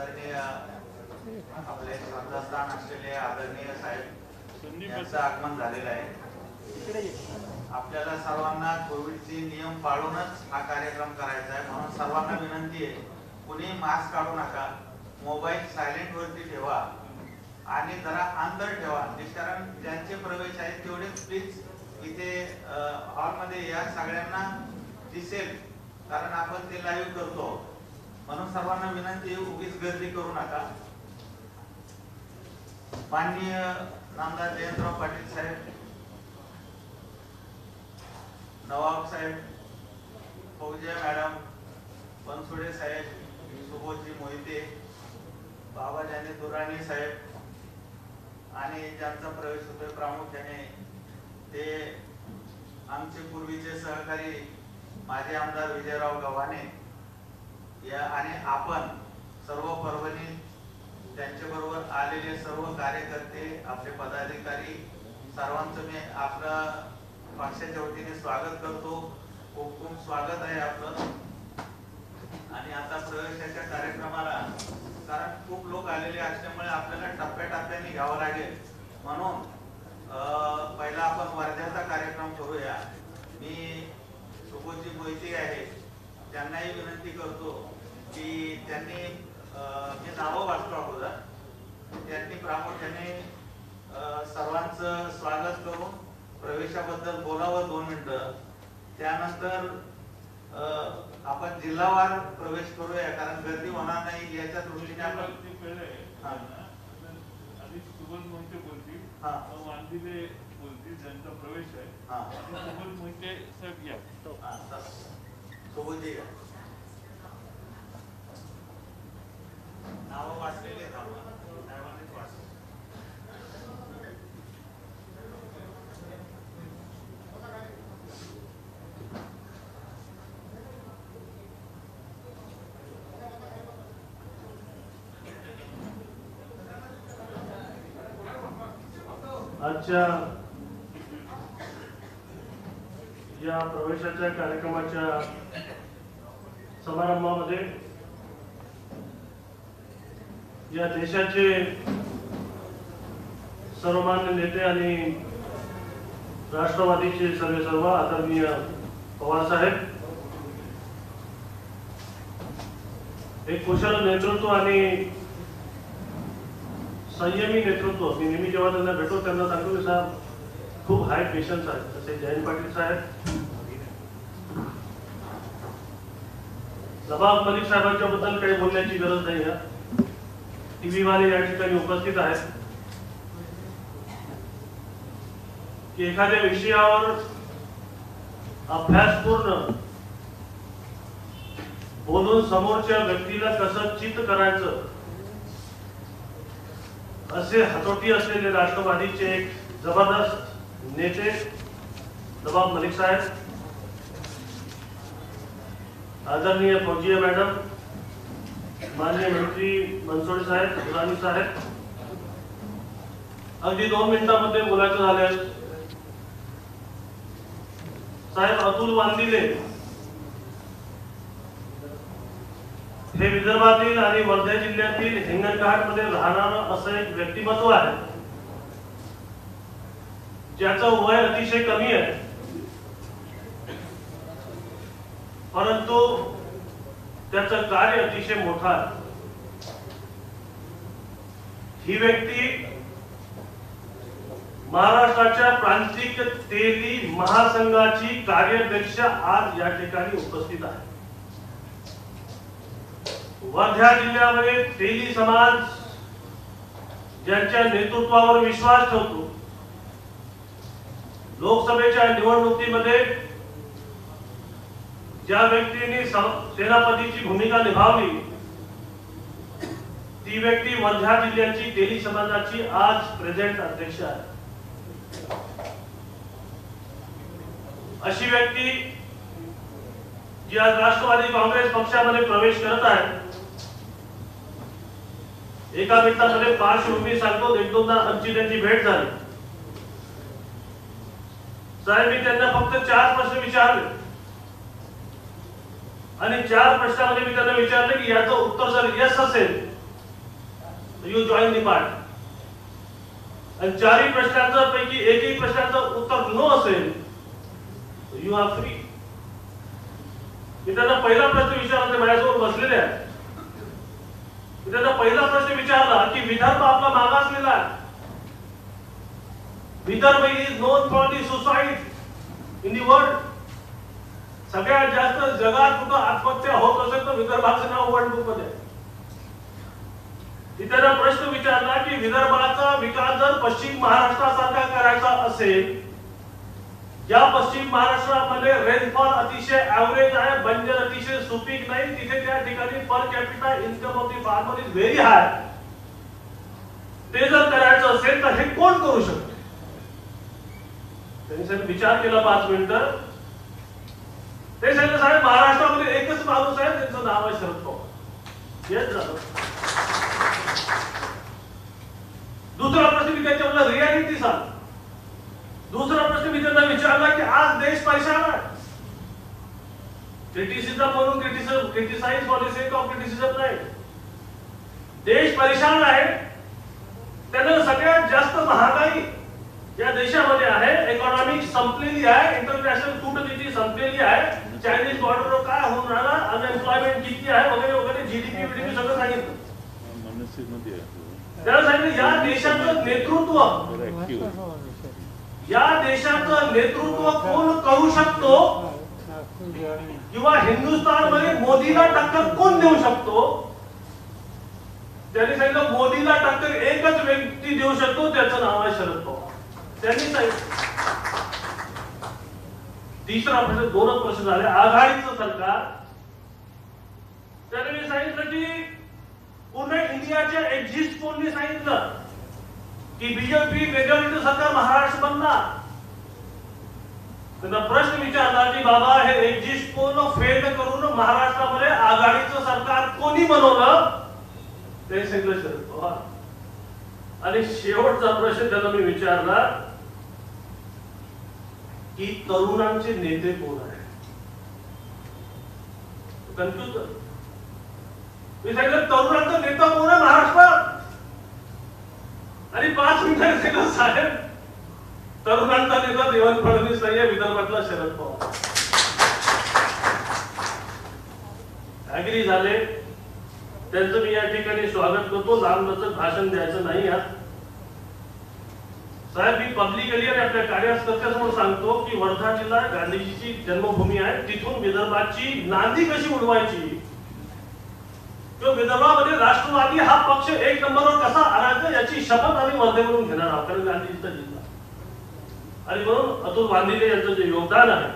आदरणीय आपले श्रद्धास्थान असलेले आदरणीय साहेब यांचं आगमन झालेलं आहे। आपल्याला सर्वांना कोविडचे नियम पाळूनच हा कार्यक्रम करायचा आहे, म्हणून सर्वांना विनंती आहे, कुणी मास्क काढू नका, मोबाईल सायलेंट वरती ठेवा आणि जरा अंतर ठेवा। कारण ज्यांचे प्रवेश आहेत तेवढे प्लीज इथे हॉलमध्ये या, सगळ्यांना दिसेल कारण आपण ते लाईव्ह करतो, म्हणून सर्वांना विनंती आहे, उगीच गर्दी करू नका। माननीय नामदार जयंतराव पाटील साहेब, नवाब साहेब, फौजिया मॅडम, बनसोडे साहेब, सुबोधजी मोहिते, बाबा जाने दुराणी साहेब आणि ज्यांचा प्रवेश होतोय प्रामुख्याने ते आमचे पूर्वीचे सहकारी माजी आमदार विजयराव गव्हाणे या आणि आपण सर्व परभणी त्यांच्याबरोबर आलेले सर्व कार्यकर्ते, आपले पदाधिकारी, सर्वांचं मी आपलं पक्षाच्या वतीने स्वागत करतो। खूप खूप स्वागत आहे आपलं। आणि आता प्रवेशाच्या कार्यक्रमाला कारण खूप लोक आलेले असल्यामुळे आपल्याला टप्प्याटप्प्याने घ्यावं लागेल, म्हणून पहिला आपण वर्ध्याचा कार्यक्रम करूया। मी सुबोधजी मोहिते आहे, त्यांनाही विनंती करतो की त्यांनी मी नावं वाचतो अगोदर, त्यांनी प्रामुख्याने सर्वांचं स्वागत करून प्रवेशाबद्दल बोलावं 2 मिनिटं। त्यानंतर आपण जिल्हावार प्रवेश करूया, कारण गर्दी होणार नाही याच्या दृष्टीने आपण सुबोध मोहिते बोलतील, वांदिले बोलतील, ज्यांचा प्रवेश आहे सुबोध मोहिते साहेब या। सुबोधजी नाव वाचलेले आजच्या या प्रवेशाच्या कार्यक्रमाच्या समारंभामध्ये या देशाचे सर्वमान्य नेते आणि राष्ट्रवादीचे सर्व आदरणीय पवार साहेब, एक कुशल नेतृत्व आणि संयमी नेतृत्व, मी नेहमी जेव्हा त्यांना भेटतो त्यांना सांगतो की साहेब खूप हाय पेशन्स आहेत, तसे जयंत पाटील साहेब, नवाब मलिक साहेबांच्या बद्दल काही बोलण्याची गरज नाही आहे, टीव्ही वाले या ठिकाणी उपस्थित आहेत की एखाद्या विषयावर अभ्यासपूर्ण बोलून समोरच्या व्यक्तीला कसं चित्त करायचं असे हातोटी असलेले राष्ट्रवादीचे एक जबरदस्त नेते नवाब मलिक साहेब, आदरणीय फौजिया मॅडम, माननीय मंत्री बनसोडे साहेब, दुराणी साहेब, अगदी 2 मिनिटांमध्ये बोलायचं झालं साहेब, अतुल वांदिले हे विदर्भातील आणि वर्धा जिल्ह्यातील हिंगणघाट मध्ये राहणारं असं एक व्यक्तिमत्व आहे, ज्याचं वय अतिशय कमी आहे, परंतु त्याचं कार्य अतिशय मोठं आहे। ही व्यक्ती महाराष्ट्राच्या प्रांतिक तेली महासंघाची कार्याध्यक्ष आज या ठिकाणी उपस्थित आहे। वर्धा जिल्ह्यामध्ये तेली समाज ज्यांच्या नेतृत्वावर विश्वास ठेवतो, लोकसभेच्या निवडणुकीमध्ये ज्या व्यक्तीने सेनापतीची भूमिका निभावली ती व्यक्ती वर्धा जिल्ह्याची तेली समाजाची आज प्रेझेंट अध्यक्ष आहे। अशी व्यक्ती जी आज राष्ट्रवादी काँग्रेस पक्षामध्ये प्रवेश करत आहे, एका मिनिटामध्ये पार्श्वभूमी सांगतो, 1-2दा आमची त्यांची भेट झाली साहेब, मी त्यांना फक्त 4 प्रश्न विचारले आणि 4 प्रश्नामध्ये मी त्यांना विचारले की याचं उत्तर जर यस असेल यू जॉइन द पार्टी. आणि चारही प्रश्नांचं पैकी एकही प्रश्नाचं उत्तर नो असेल यू आर फ्री. मी त्यांना पहिला प्रश्न विचारला, ते माझ्यासमोर बसलेले आहेत. मी त्यांना पहिला प्रश्न विचारला की विदर्भ आपला मागासलेला आहे. Vidarbha is non for the suicide in the world. सगळ्यात जास्त जगात कुठं आत्महत्या होत असेल तर विदर्भाचं नाव वर्ल्ड बुक मध्ये. मी त्यांना प्रश्न विचारला की विदर्भाचा विकास जर पश्चिम महाराष्ट्रासारखा करायचा असेल, या पश्चिम महाराष्ट्रामध्ये रेनफॉल अतिशय ऍव्हरेज आहे, बंजर अतिशय सुपीक नाही, तिथे त्या ठिकाणी per capita income of the farmer is very high. ते जर करायचं असेल तर हे कोण करू शकतो? त्यांनी विचार केला 5 मिनिटं. ते सांगितलं साहेब महाराष्ट्रामध्ये एकच माणूस आहे, त्यांचं नाव आहे शरद पवार. येस झालं. दुसरा प्रश्न मी त्यांच्याकडे रियालिटी सांग. दुसरा प्रश्न मी त्यांना विचारला की आज देश परेशान आहे. क्रिटिसिझम म्हणून criticize for the sake of criticism नाही. देश परेशान आहे. त्यानं सगळ्यात जास्त महागाई या देशामध्ये आहे. इकॉनॉमी संपलेली आहे. इंटरनॅशनल कूटनीती संपलेली आहे. चायनीज बॉर्डरवर काय होऊन राहिला, अनएम्प्लॉयमेंट किती आहे वगैरे वगैरे, जीडीपी सगळं सांगितलं. त्याला सांगितलं या देशाचं नेतृत्व, या देशाचं नेतृत्व कोण करू शकतो, किंवा हिंदुस्थानमध्ये मोदीला टक्कर कोण देऊ शकतो? त्यांनी सांगितलं मोदीला टक्कर एकच व्यक्ती देऊ शकतो, त्याचं नाव आहे शरद पवार. त्यांनी सांगितलं. तिसरा प्रश्न, 2 प्रश्न झाले. आघाडीचं सरकार. त्याने सांगितलं की पूर्ण इंडियाच्या एक्झिस्ट पोलनी सांगितलं की बीजेपी मेजॉरिटी सरकार महाराष्ट्र बनणार. त्यांना प्रश्न विचारला की बाबा हे एक्झिस्ट पोल फेल करून महाराष्ट्रामध्ये आघाडीचं सरकार कोणी बनवलं? ते सांगितलं शरद पवार. आणि शेवटचा प्रश्न त्यांना मी विचारला की तरुणांचे नेते कोण आहे? कन्फ्युज. मी सांगितलं तरुणांचा नेता कोण आहे महाराष्ट्रात? आणि 5 मिनिटांनी सांगितलं साहेब तरुणांचा नेता देवेंद्र फडणवीस नाहीये, विदर्भातला शरद पवार. अग्री झाले. त्यांचं मी या ठिकाणी स्वागत करतो. लांबलचक भाषण द्यायचं नाही. साहेब मी पब्लिकली आणि आपल्या कार्यकर्त्यांसमोर सांगतो की वर्धा जिल्हा गांधीजीची जन्मभूमी आहे. तिथून विदर्भाची नांदी कशी उडवायची, किंवा विदर्भामध्ये राष्ट्रवादी हा पक्ष 1 नंबरवर कसा आणायचा याची शपथ आम्ही वर्धेवरून घेणार आहोत. कारण गांधीजीचा जिल्हा आणि म्हणून अतुल वांदिले यांचं जे योगदान आहे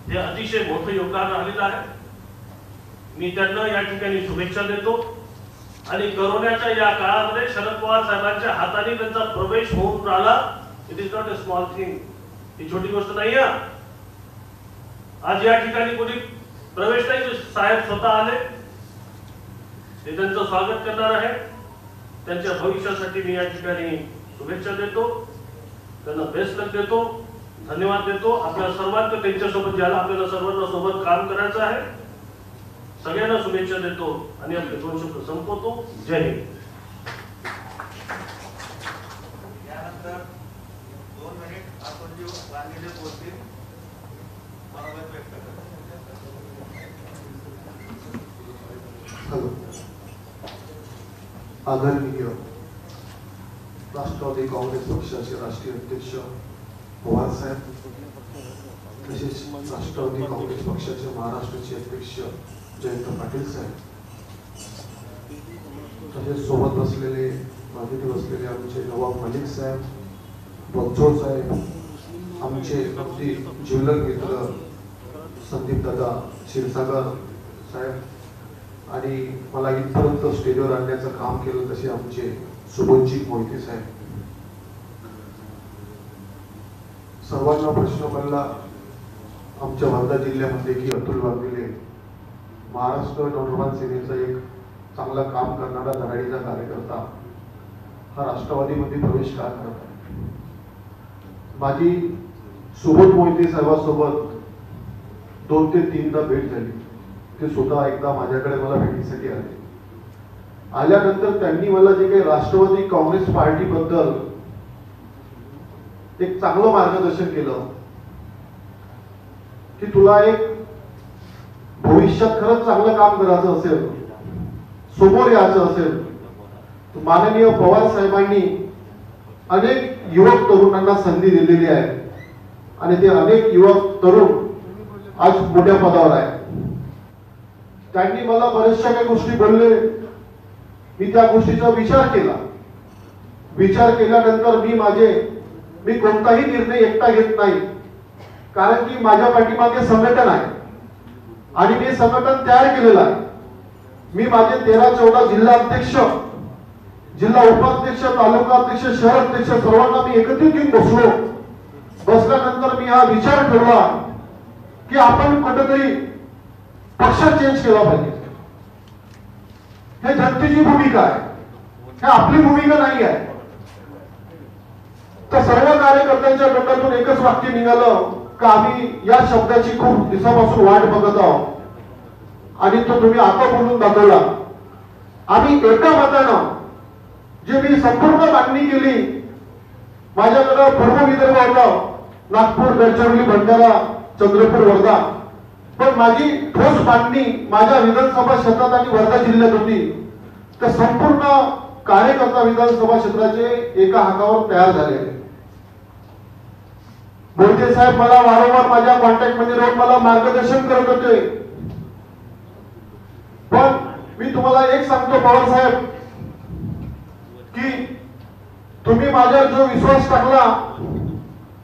हे अतिशय मोठं योगदान राहिलेलं आहे. मी त्यांना या ठिकाणी शुभेच्छा देतो. आणि कोरोनाच्या या काळामध्ये शरद पवार साहेबांच्या हाताने त्यांचा प्रवेश होऊन राहिला. It is not a small thing. ही छोटी गोष्ट नाही आहे. आज या ठिकाणी कोणी प्रवेश नाही, साहेब स्वतः आले. ते त्यांचं स्वागत करणार आहे. त्यांच्या भविष्यासाठी मी या ठिकाणी शुभेच्छा देतो. त्यांना बेस्ट लक देतो. धन्यवाद देतो. आपल्या सर्वांना त्यांच्यासोबत ज्याला आपल्याला सर्वांना सोबत काम करायचं आहे सगळ्यांना शुभेच्छा देतो आणि आपले 2 शब्द संपवतो. जय हिंद. यानंतर 2 मिनिट आपण जे वांदिले बोलतील मनोगत व्यक्त करतो. हॅलो. आदरणीय राष्ट्रवादी काँग्रेस पक्षाचे राष्ट्रीय अध्यक्ष पवार साहेब, तसेच राष्ट्रवादी काँग्रेस पक्षाचे महाराष्ट्राचे अध्यक्ष जयंत पाटील साहेब, तसेच सोबत बसलेले बसलेले आमचे नवाब मलिक साहेब, बच्चो साहेब, आमचे अगदी जिवलग मित्र संदीप दादा क्षीरसागर साहेब, आणि मला इथपर्यंत स्टेजवर आणण्याचं काम केलं तसे आमचे सुबोधजी मोहिते साहेब. सर्वांना प्रश्न पडला आमच्या वर्धा जिल्ह्यामध्ये की अतुल वाघेले महाराष्ट्र नवनिर्माण सेनेचा एक चांगला काम करणारा धडाडीचा कार्यकर्ता हा राष्ट्रवादीमध्ये प्रवेश का करत आहे. माझी सुबोध मोहिते साहेबांसोबत 2 ते 3दा भेट झाली. ते स्वतः एकदा माझ्याकडे मला भेटीसाठी आले. आल्यानंतर त्यांनी मला जे काही राष्ट्रवादी काँग्रेस पार्टीबद्दल एक चांगलं मार्गदर्शन केलं की तुला एक भविष्यात खरंच चांगलं काम करायचं असेल, समोर यायचं असेल, माननीय पवार साहेबांनी अनेक युवक तरुणांना संधी दिलेली आहे आणि ते अनेक युवक तरुण आज मोठ्या पदावर आहे. त्यांनी मला बऱ्याचशा काही गोष्टी बोलले, मी त्या गोष्टीचा विचार केला. विचार केल्यानंतर मी कोणताही निर्णय एकटा घेत नाही, कारण की माझ्या पाठीमागे संघटन आहे आणि मी संघटन तयार केलेलं आहे. मी माझे 13-14 जिल्हा अध्यक्ष, जिल्हा उपाध्यक्ष, तालुका अध्यक्ष, शहर अध्यक्ष सर्वांना मी एकत्रित घेऊन बसल्यानंतर मी हा विचार ठेवला की आपण कुठेतरी पक्ष चेंज केला पाहिजे. हे जनतेची भूमिका आहे, हे आपली भूमिका नाही आहे. तर सर्व कार्यकर्त्यांच्या तोंडातून एकच वाक्य निघालं का आम्ही या शब्दाची खूप दिवसापासून वाट बघत आहोत आणि तो तुम्ही आता बोलून दाखवला. आम्ही एका मतानं जे मी संपूर्ण मागणी केली, माझ्याकडे पूर्व विदर्भ होता, नागपूर, गडचिरोली, भंडारा, चंद्रपूर, वर्धा, पण माझी ठोस मागणी माझ्या विधानसभा क्षेत्रात आणि वर्धा जिल्ह्यात होती. तर संपूर्ण कार्यकर्ता विधानसभा क्षेत्राचे एका हातावर तयार झाले. मोहिते साहेब मला वारंवार माझ्या कॉन्टॅक्ट मध्ये राहून मला मार्गदर्शन करत होते. पण मी तुम्हाला एक सांगतो पवार साहेब की तुम्ही माझ्यावर जो विश्वास टाकला,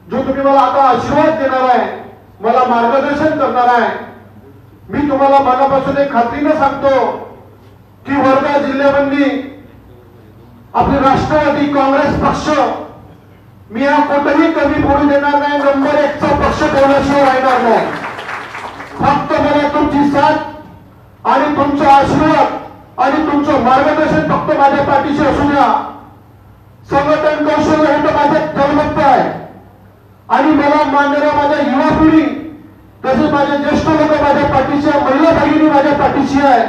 जो तुम्ही मला आता आशीर्वाद देणार आहे, मला मार्गदर्शन करणार आहे, मी तुम्हाला मनापासून एक खात्रीनं सांगतो की वर्धा जिल्ह्यामध्ये आपले राष्ट्रवादी काँग्रेस पक्ष मी हा कुठेही कमी पडू देणार नाही. नंबर 1 चा पक्ष ठेवण्याशिवाय राहणार नाही. फक्त मला तुमची साथ आणि तुमचा आशीर्वाद आणि तुमचं मार्गदर्शन फक्त माझ्या पाठीशी असू द्या. संघटन कौशल्य हे तर माझ्या जन्मत आहे आणि मला मानणाऱ्या माझ्या युवा पिढी तसेच माझे ज्येष्ठ लोक माझ्या पाठीशी आहे, महिला भगिनी माझ्या पाठीशी आहे.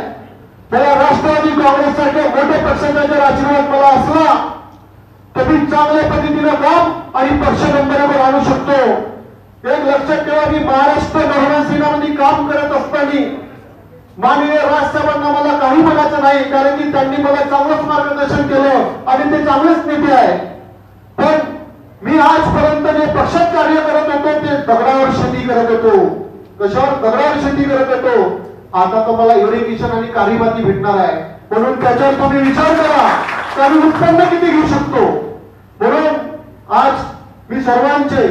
मला राष्ट्रवादी काँग्रेस सारख्या मोठ्या पक्षाचा जर आशीर्वाद मला असला तर मी चांगल्या पद्धतीने काम आणि पक्ष नंबरवर आणू शकतो. एक लक्षात ठेवा, मी महाराष्ट्र नवनिर्माण सेनेमध्ये काम करत असताना माननीय राजसाहेबांना मला काही म्हणायचं नाही, कारण की त्यांनी मला चांगलंच मार्गदर्शन केलं आणि ते चांगलेच नेते आहे. पण मी आजपर्यंत जे पक्षात कार्य करत होतो ते दगडावर शेती करत होतो. कशावर? दगडावर शेती करत होतो. आता तर मला इरिगेशन आणि कारीबाती भेटणार आहे, म्हणून त्याच्यावर तुम्ही विचार करा की आम्ही उत्पन्न किती घेऊ शकतो. म्हणून आज मी सर्वांचे,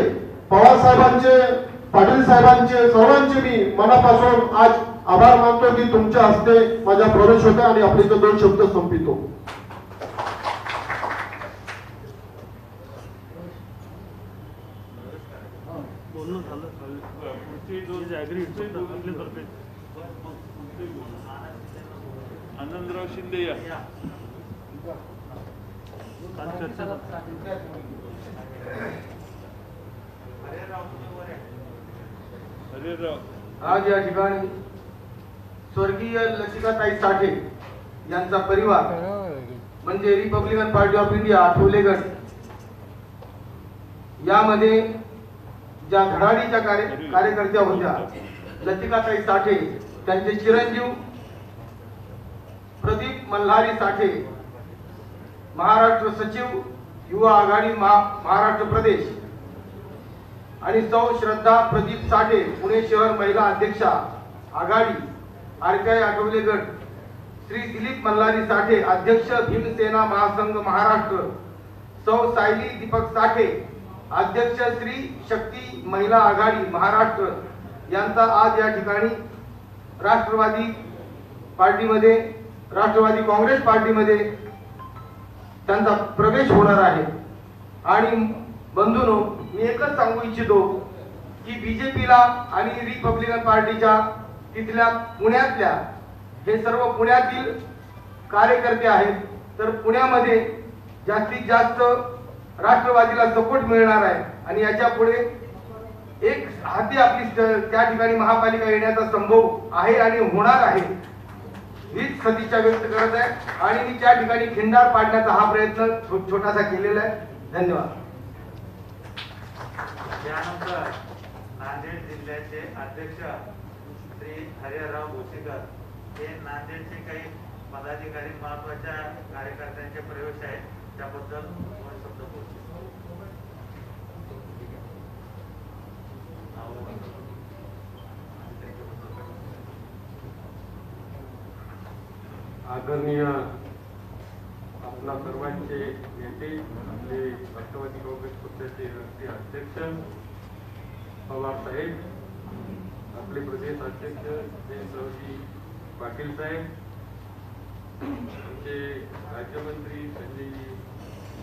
पवार साहेबांचे, पाटील साहेबांचे, सर्वांचे मी मनापासून आज आभार मानतो की तुमच्या हस्ते माझा प्रवेश होता आणि आपले इथं 2 शब्द संपितो. आनंदराव शिंदे या. आज या ठिकाणी स्वर्गीय लतिकाताई साठे यांचा परिवार म्हणजे Republican party of India Athawale गट यामध्ये ज्या धडाडीच्या कार्यकर्त्या होत्या, लतिकाताई साठे, त्यांचे चिरंजीव प्रदीप मल्हारी साठे, महाराष्ट्र सचिव युवा आघाडी महाराष्ट्र प्रदेश, आणि सौ श्रद्धा प्रदीप साठे, पुणे शहर महिला अध्यक्षा आघाडी आरकाई आठवले गट, श्री दिलीप मल्हारी साठे, अध्यक्ष भीमसेना महासंघ महाराष्ट्र, सौ सायली दीपक साठे, अध्यक्ष श्री शक्ती महिला आघाडी महाराष्ट्र यांचा आज या ठिकाणी राष्ट्रवादी पार्टीमध्ये, राष्ट्रवादी काँग्रेस पार्टीमध्ये त्यांचा प्रवेश होणार आहे. आणि बंधूंनो, मी एकच सांगू इच्छितो की बीजेपीला आणि रिपब्लिकन पार्टीच्या तिथल्या पुण्यातल्या हे सर्व पुण्यातील कार्यकर्ते आहेत, तर पुण्यामध्ये जास्तीत जास्त राष्ट्रवादीला सपोर्ट मिळणार आहे आणि याच्या पुढे एक हाती आपली त्या ठिकाणी महापालिका येण्याचा संभव आहे आणि होणार आहे. हीच सदिच्छा व्यक्त करत आहे आणि मी त्या ठिकाणी खिंडार पाडण्याचा हा प्रयत्न छोटासा केलेला आहे. धन्यवाद. यानंतर नांदेड जिल्ह्याचे अध्यक्ष श्री हरिहरराव भोसीकर हे नांदेडचे काही पदाधिकारी महत्वाच्या कार्यकर्त्यांचे प्रवेश आहेत त्याबद्दल दोन शब्द बोलतील. आदरणीय आपला सर्वांचे नेते आपले राष्ट्रवादी काँग्रेस पक्षाचे राष्ट्रीय अध्यक्ष पवार साहेब, आपले प्रदेश अध्यक्ष जयंतरावजी पाटील साहेब, आमचे राज्यमंत्री संजयजी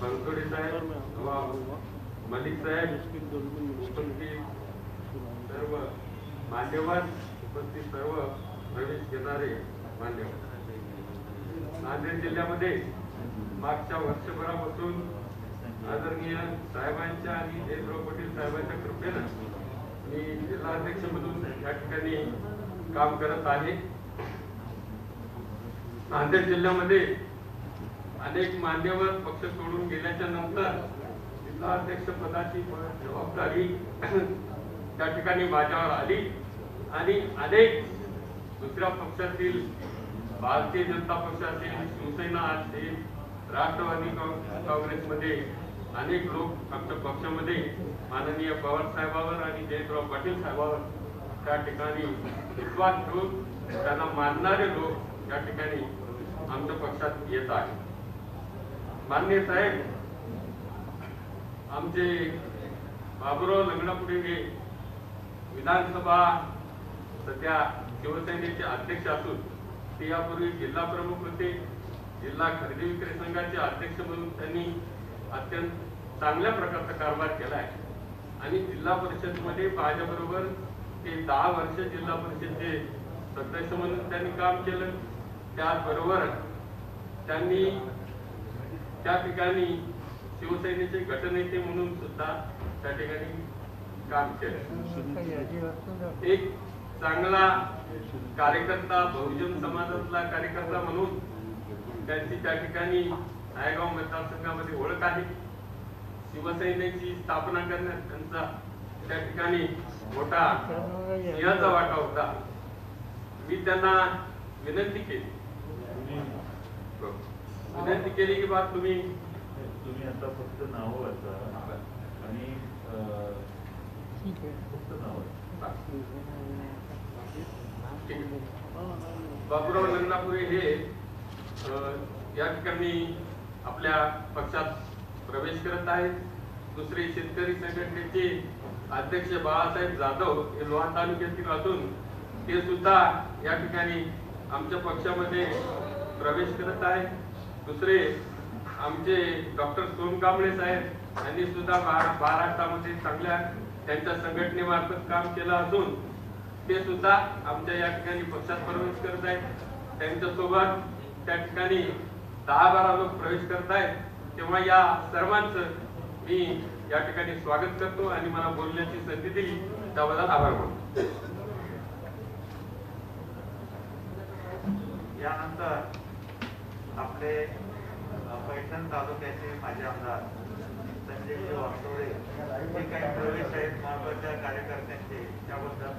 बनसोडे साहेब, नवाब मलिक साहेब, उपस्थित सर्व मान्यवर, उपस्थित सर्व प्रवेश घेणारे मान्यवर. नांदेड जिल्ह्यामध्ये मागच्या वर्षभरापासून आदरणीय साहेबांच्या आणि जयंतराव पाटील साहेबांच्या कृपेनं मी जिल्हाध्यक्ष म्हणून या ठिकाणी काम करत आहे. नांदेड जिल्ह्यामध्ये अनेक मान्यवर पक्ष सोडून गेल्याच्या नंतर जिल्हाध्यक्ष पदाची जबाबदारी त्या ठिकाणी माझ्यावर आली आणि अनेक दुसऱ्या पक्षातील भारतीय जनता पक्ष असेल, शिवसेना असेल, राष्ट्रवादी काँग्रेसमध्ये अनेक लोक आमच्या पक्षामध्ये माननीय पवार साहेबांवर आणि जयंतराव पाटील साहेबांवर त्या ठिकाणी विश्वास ठेवून त्यांना मानणारे लोक या ठिकाणी आमच्या पक्षात येत आहेत. माननीय साहेब, आमचे बाबुराव लंगडापुढे हे विधानसभा सध्या शिवसेनेचे अध्यक्ष असून ते यापूर्वी जिल्हा प्रमुख होते. जिल्हा खरेदी विक्री संघाचे अध्यक्ष म्हणून त्यांनी अत्यंत चांगल्या प्रकारचा कारभार केला आहे आणि जिल्हा परिषद मध्ये माझ्याबरोबर ते 10 वर्ष जिल्हा परिषदचे सदस्य म्हणून त्यांनी काम केलं. त्याचबरोबर त्यांनी त्या ठिकाणी शिवसेनेचे गटनेते म्हणून सुद्धा त्या ठिकाणी काम केलं. एक चांगला कार्यकर्ता, बहुजन समाजातला कार्यकर्ता म्हणून त्यांची त्या ठिकाणी नायगाव मतदारसंघामध्ये ओळख आहे. शिवसेनेची स्थापना करण्यात त्यांचा त्या ठिकाणी मोठा सिंहाचा वाटा होता. मी त्यांना विनंती केली की बा तुम्ही आता फक्त नाव वाचा आणि फक्त नाव. बाबुराव लंगडापुरे हे या ठिकाणी आपल्या पक्षात प्रवेश करत आहेत. दुसरे शेतकरी संघटनेचे अध्यक्ष बाळासाहेब जाधव हे लोहा तालुक्यातील असून ते सुद्धा या ठिकाणी आमच्या पक्षामध्ये प्रवेश करत आहेत. दुसरे आमचे डॉक्टर सोनकांबळे साहेब यांनी सुद्धा महाराष्ट्रामध्ये चांगल्या त्यांच्या संघटनेमार्फत काम केलं असून ते सुद्धा आमच्या या ठिकाणी पक्षात प्रवेश करत आहेत. त्यांच्यासोबत त्या ठिकाणी 10-12 लोक प्रवेश करत आहेत. तेव्हा या सर्वांचं मी या ठिकाणी स्वागत करतो आणि मला बोलण्याची संधी दिली त्याबद्दल आभार मानतो. यानंतर आपले पैठण तालुक्याचे माजी आमदार संजय वासोडे हे काही प्रवेश आहेत महत्वाच्या कार्यकर्त्यांचे त्याबद्दल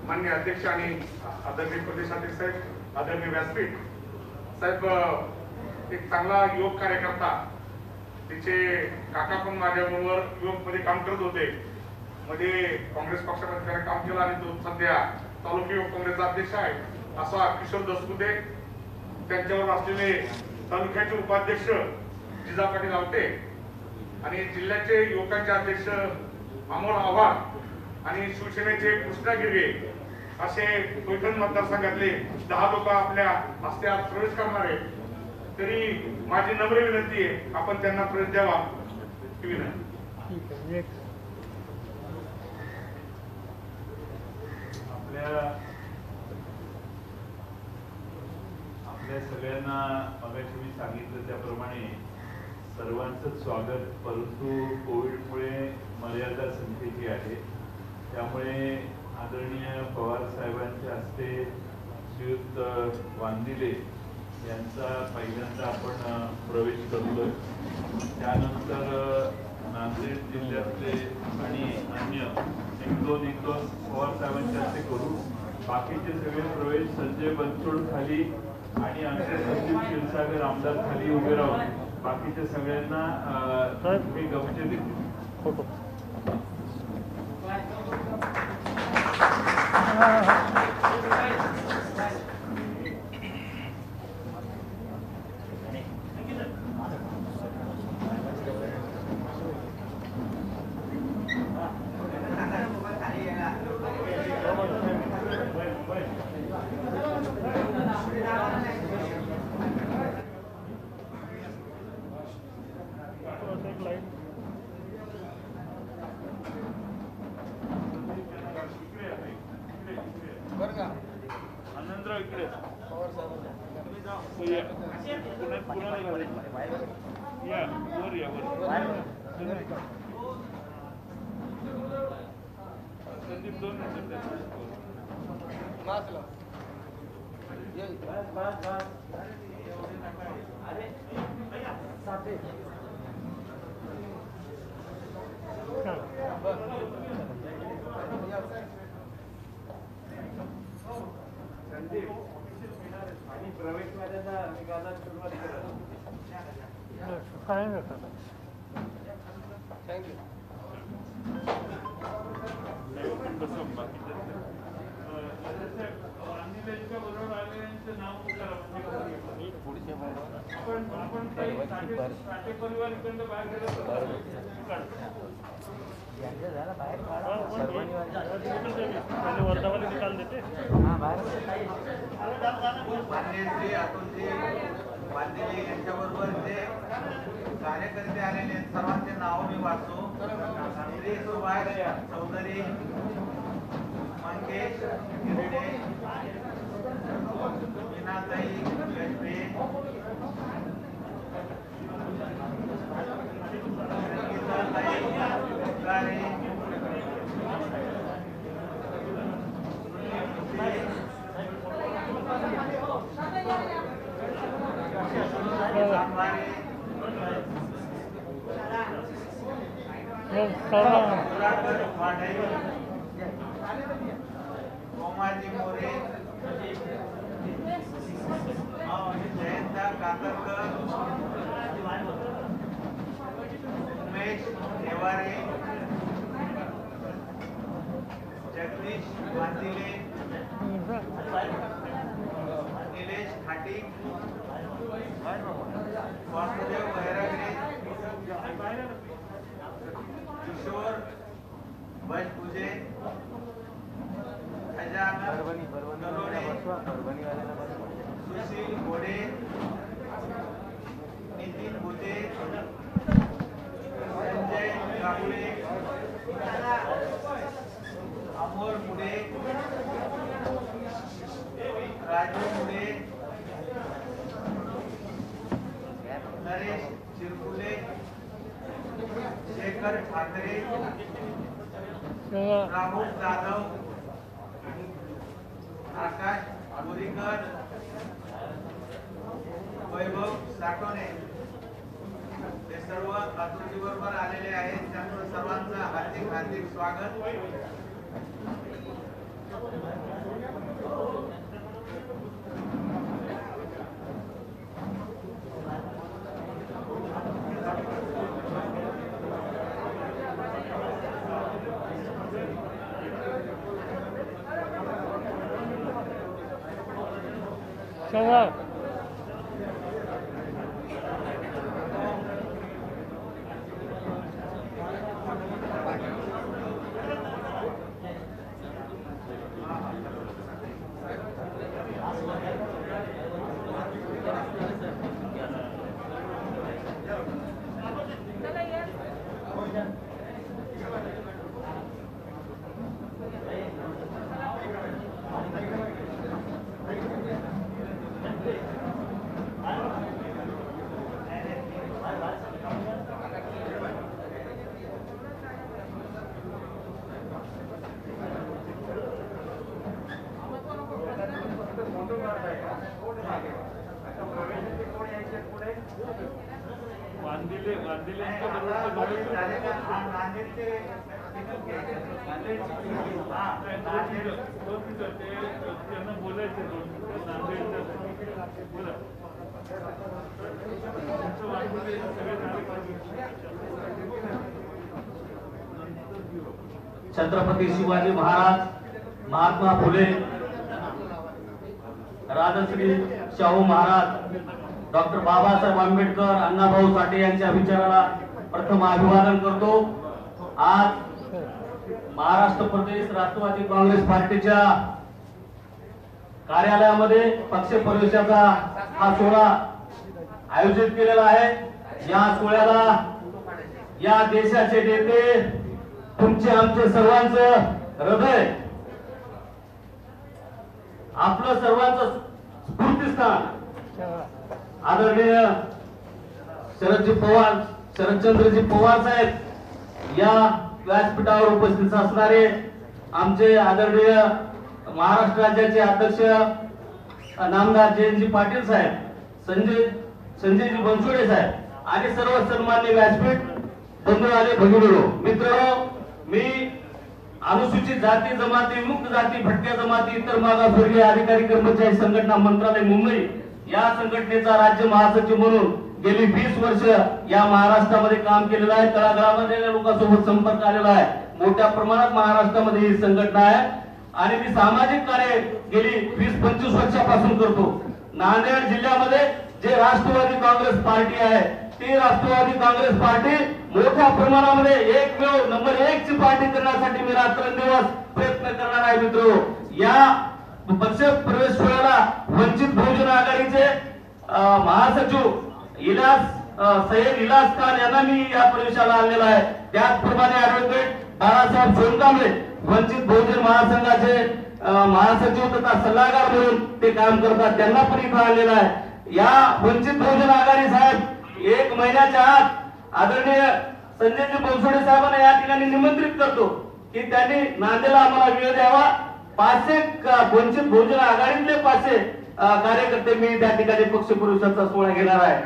माननीय अध्यक्ष आणि आदरणीय प्रदेशाध्यक्ष साहेब, आदरणीय व्यासपीठ साहेब, एक चांगला युवक कार्यकर्ता, तिचे काका पण माझ्याबरोबर युवक मध्ये काम करत होते. मध्ये काँग्रेस पक्षामध्ये काम केलं आणि तो सध्या तालुका युवक काँग्रेसचा अध्यक्ष आहे असा किशोर दसपुते. त्यांच्यावर असलेले तालुक्याचे उपाध्यक्ष जिजा पाटील आवटे आणि जिल्ह्याचे युवकांचे अध्यक्ष अमोल आव्हाड आणि शिवसेनेचे कृष्णा गिरगे असे पैठण मतदारसंघातले 10 लोक आपल्या हस्ते आज प्रवेश करणार आहेत. तरी माझी नम्र विनंती आहे आपण त्यांना प्रवेश द्यावा ही विनंती. आपल्या सगळ्यांना मगाशी मी सांगितलं त्याप्रमाणे सर्वांचं स्वागत, परंतु कोविडमुळे मर्यादा संख्येची आहे. त्यामुळे आदरणीय पवार साहेबांच्या हस्ते श्रीयुत वांदिले यांचा पहिल्यांदा आपण प्रवेश करतोय. त्यानंतर नांदेड जिल्ह्यातले आणि अन्य एक दोन पवार साहेबांच्या हस्ते करू. बाकीचे सगळे प्रवेश संजय बनसोड खाली आणि आमचे सचिव क्षीरसागर आमदार खाली उभे राहून बाकीच्या सगळ्यांना हे गमचे देतील. आनंदराव इकडे या वर या संदीप 2 मिनिटं आणि प्रवेशवाद्यांना निकालात सुरुवात करा. थँक्यू. परिवार इकडनं बाहेर गेलं वर्धामध्ये निकाल देते. मान्यश्री अतुलजी वांदिले यांच्याबरोबर जे कार्यकर्ते आलेले सर्वांचे नाव मी वाचतो. श्री सुभाष चौधरी, मंगेश गिरडे, मीनाताई गजबे, संगीताताई उगारे, कोमाजी मोरे, जयंता कातरकर, उमेश नेवारे, जगदीश वांदिले, निलेश खाटी, वासुदेव बैरागरे, किशोर भजपुजे, गजानन नलोडे, सुशील घोडे, नितीन भुते, संजय काकुळे, अमोल मुडे, राजू मुडे, नरेश चिरकुले, शेखर ठाकरे, राहुल जाधव, आकाश बोरीकर, वैभव साठवणे हे सर्व अतुलजी बरोबर आलेले आहेत. त्यामुळे सर्वांचं हार्दिक हार्दिक स्वागत. वांदिले यांच्या बरोबर त्यांना बोलायचं बोला. छत्रपती शिवाजी महाराज, महात्मा फुले, राजश्री शाहू महाराज, डॉक्टर बाबासाहेब आंबेडकर, अण्णाभाऊ साठे यांच्या विचाराला प्रथम अभिवादन करतो. आज महाराष्ट्र प्रदेश राष्ट्रवादी काँग्रेस पार्टीच्या कार्यालयामध्ये पक्ष प्रवेशाचा हा सोहळा आयोजित केलेला आहे. या सोहळ्याला या देशाचे नेते, तुमचे आमचे सर्वांचं हृदय, आपलं सर्वांचं स्फूर्तिस्थान आदरणीय शरदचंद्रजी पवार साहेब या व्यासपीठावर उपस्थित असणारे आमचे आदरणीय महाराष्ट्र राज्याचे अध्यक्ष नामदार जयंतजी पाटील साहेब, संजयजी बनसोडे साहेब आणि सर्व सन्मान्य व्यासपीठ बंधू आले भगिनींनो, मित्रांनो, मी अनुसूचित जाती, जमाती, मुक्त जाती, भटक्या जमाती, इतर मागासवर्गीय अधिकारी कर्मचारी संघटना मंत्रालय मुंबई या संघटनेचा राज्य महासचिव म्हणून गेली 20 वर्ष या महाराष्ट्रामध्ये काम केलेलं आहे. तळागाळामध्ये लोकांसोबत संपर्क आलेला आहे. मोठ्या प्रमाणात महाराष्ट्रामध्ये ही संघटना आहे आणि मी सामाजिक कार्य गेली 20-25 वर्षापासून करतो. नांदेड जिल्ह्यामध्ये जे राष्ट्रवादी काँग्रेस पार्टी आहे, ती राष्ट्रवादी काँग्रेस पार्टी मोठ्या प्रमाणामध्ये एकमेव नंबर 1 ची पार्टी करण्यासाठी मी रात्रंदिवस प्रयत्न करणार आहे. मित्र, या पक्ष प्रवेश सोहळ्याला वंचित बहुजन आघाडीचे महासचिव सय्यद इलास खान यांना मी या प्रवेशाला आणलेला आहे. त्याचप्रमाणे ऍडव्होकेट बाळासाहेब सोनकांबळे वंचित बहुजन महासंघाचे महासचिव तथा सल्लागार म्हणून ते काम करतात, त्यांना पण इथं आणलेला आहे. या वंचित बहुजन आघाडी साहेब 1 महिन्याच्या आत आदरणीय संजयजी बनसोडे साहेबांना या ठिकाणी निमंत्रित करतो की त्यांनी नांदेडला आम्हाला वेळ द्यावा. 500 वंचित बहुजन आघाडीतले 500 कार्यकर्ते मी त्या ठिकाणी पक्ष प्रवेशाचा सोहळा घेणार आहे.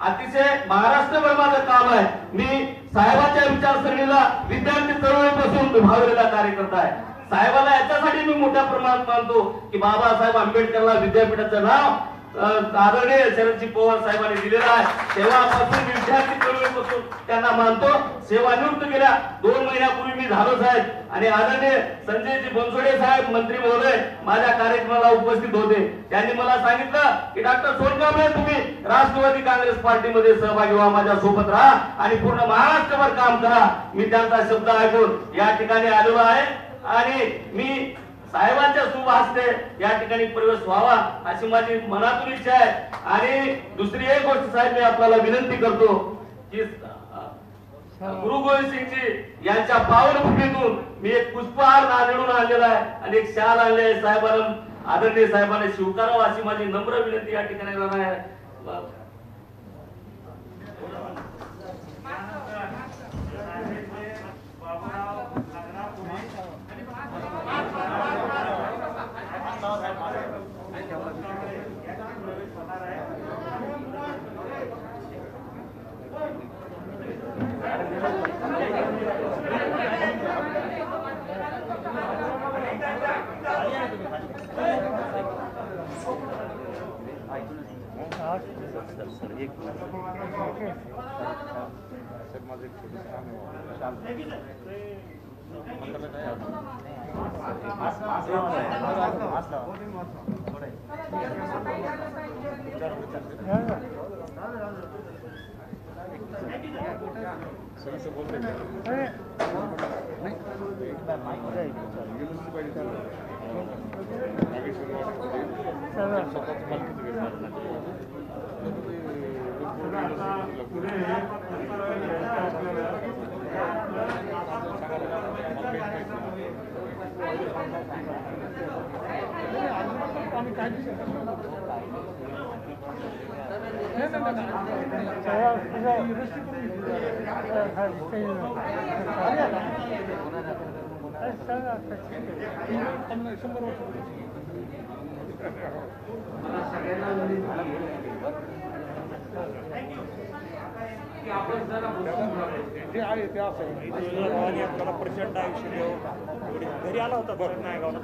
अतिशय महाराष्ट्रभर माझं काम आहे. मी साहेबांच्या विचारसरणीला विद्यार्थी चळवळीपासून विभागलेला कार्यकर्ता आहे. साहेबांना याच्यासाठी मी मोठ्या प्रमाणात मानतो की बाबासाहेब आंबेडकरला विद्यापीठाचं नाव आदरणीय शरदजी पवार साहेबांनी दिलेलं आहे. तेव्हापासून विद्यार्थी चळवळीपासून त्यांना मानतो. सेवानिवृत्त गेल्या 2 महिन्यापूर्वी मी झालो साहेब आणि आदरणीय संजयजी बनसोडे साहेब मंत्री महोदय माझ्या कार्यक्रमाला उपस्थित होते. त्यांनी मला सांगितलं की डॉक्टर सोनकांबळे, तुम्ही राष्ट्रवादी काँग्रेस पार्टीमध्ये सहभागी व्हा, माझ्या सोबत राहा आणि पूर्ण महाराष्ट्रभर काम करा. मी त्यांचा शब्द ऐकून या ठिकाणी आलेलो आहे आणि मी साहेबांच्या शुभ हस्ते या ठिकाणी प्रवेश व्हावा अशी माझी मनातून इच्छा आहे. आणि दुसरी एक गोष्ट साहेब, मी आपल्याला विनंती करतो की गुरु गोविंद सिंगजी यांच्या पावनभूमीतून मी एक पुष्पहार नांदेडून आणलेला आहे आणि एक शाल आणले आहे. साहेबांना, आदरणीय साहेबांना स्वीकारावं अशी माझी नम्र विनंती या ठिकाणी राहणार आहे. मला सगळ्यांना विनंती आहे की आपण जरा जे आहे ते असं भावाने आपल्याला प्रचंड आयुष्य द्यावं. घरी आला होता बरं नाही गावाला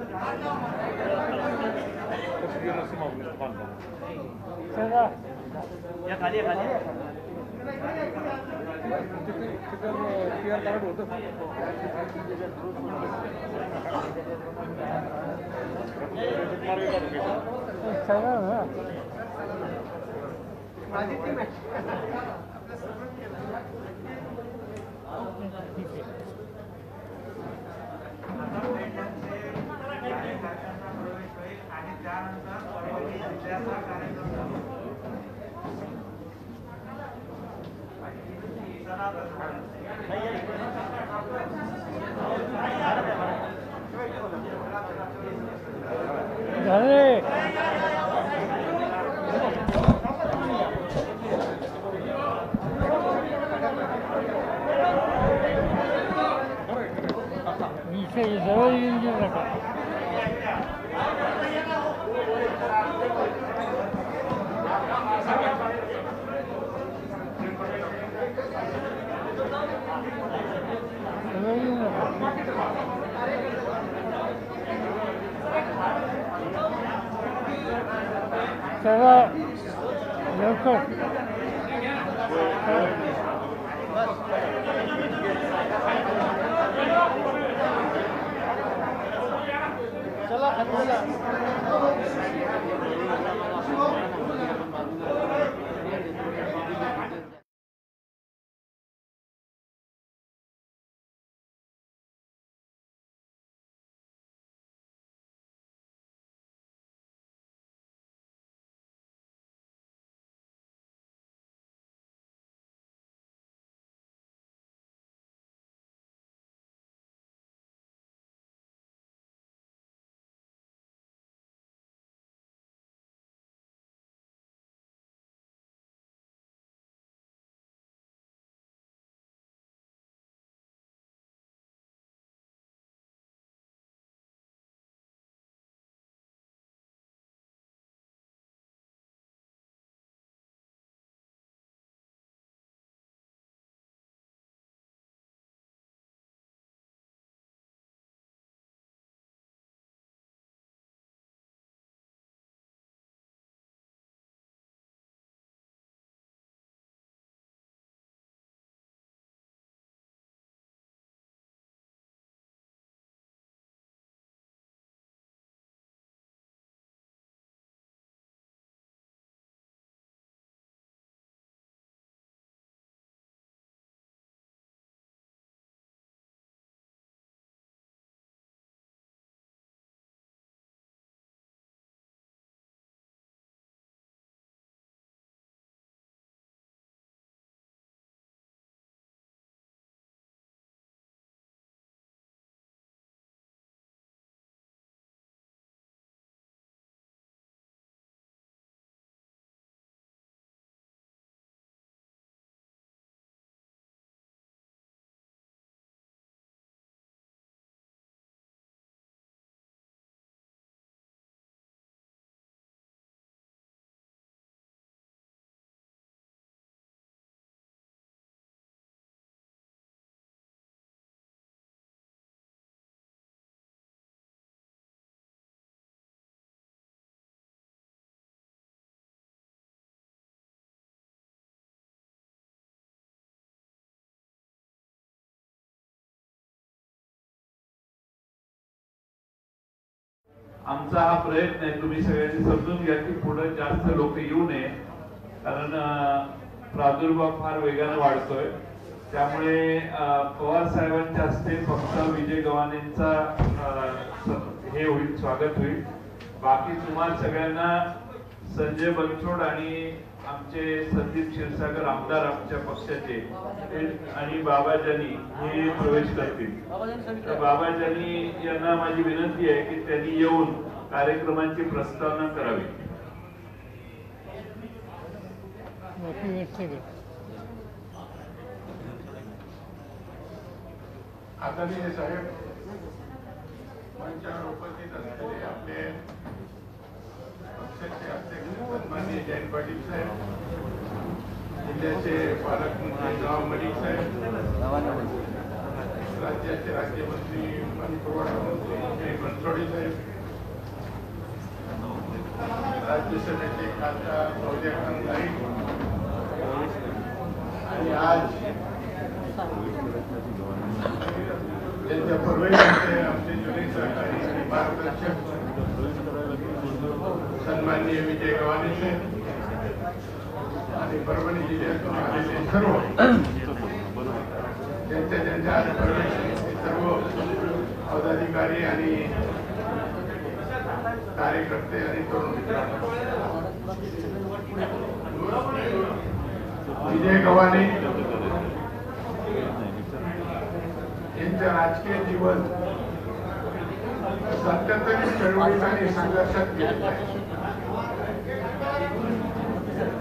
या खाली खाली कार्ड होतं आणि त्यानंतर परभणी जिल्ह्याचा कार्यक्रम आमचा हा प्रयत्न आहे, तुम्ही सगळ्यांनी समजून घ्या की पुढे जास्त लोक येऊ नये, कारण प्रादुर्भाव फार वेगाने वाढतोय. त्यामुळे पवार साहेबांच्या हस्ते फक्त विजय गव्हाणेंचा हे होईल, स्वागत होईल. बाकी तुम्हाला सगळ्यांना संजय बनसोड आणि आमचे संदीप क्षीरसागर आमदार आमच्या पक्षाचे आणि बाबाजानी हे प्रवेश करतील. तर बाबाजानी यांना माझी विनंती आहे की त्यांनी येऊन कार्यक्रमाची प्रस्तावना करावी. आदरणीय साहेब, मंचावर उपस्थित असलेले आपले पक्षाचे अध्यक्ष सन्माननीय जयंत पाटील साहेब, जिल्ह्याचे पालकमंत्री नवाब मलिक साहेब, राज्याचे राज्यमंत्री पाणी पुरवठा मंत्री जय बनसोडे साहेब, राज्यसभेचे खासदार महोदय कंदाई, आणि आज त्यांच्या परवेशाचे आमचे जुने सहकारी आणि मार्गदर्शक सन्माननीय विजय गव्हाणे साहेब आणि परभणी जिल्ह्यातून आलेले सर्व त्यांच्या परवेशाचे सर्व पदाधिकारी आणि कार्यकर्ते आणि तरुण मित्रांनो, विजय गव्हाणे यांचं राजकीय जीवन सत्याहत्तर चळवळीत आणि संघर्षात गेलेलं आहे.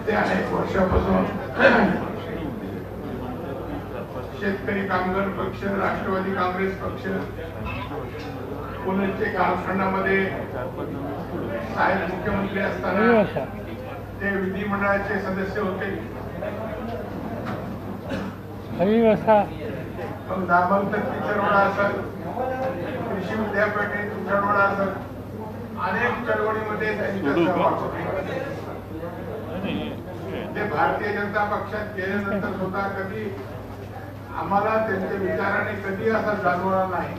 ते अनेक वर्षापासून शेतकरी कामगार पक्ष, राष्ट्रवादी काँग्रेस पक्ष, पुण्याचे कालखंडामध्ये साहेब मुख्यमंत्री असताना ते विधिमंडळाचे सदस्य होते. मग नामांतर पिछडवाडा असेल, कृषी विद्यापीठ पिछडवाडा असेल, अनेक चळवळीमध्ये त्यांचा सहभाग होता. ते भारतीय जनता पक्षात गेल्यानंतर सुद्धा कधी आम्हाला त्यांच्या विचाराने कधी असा जाणवला नाही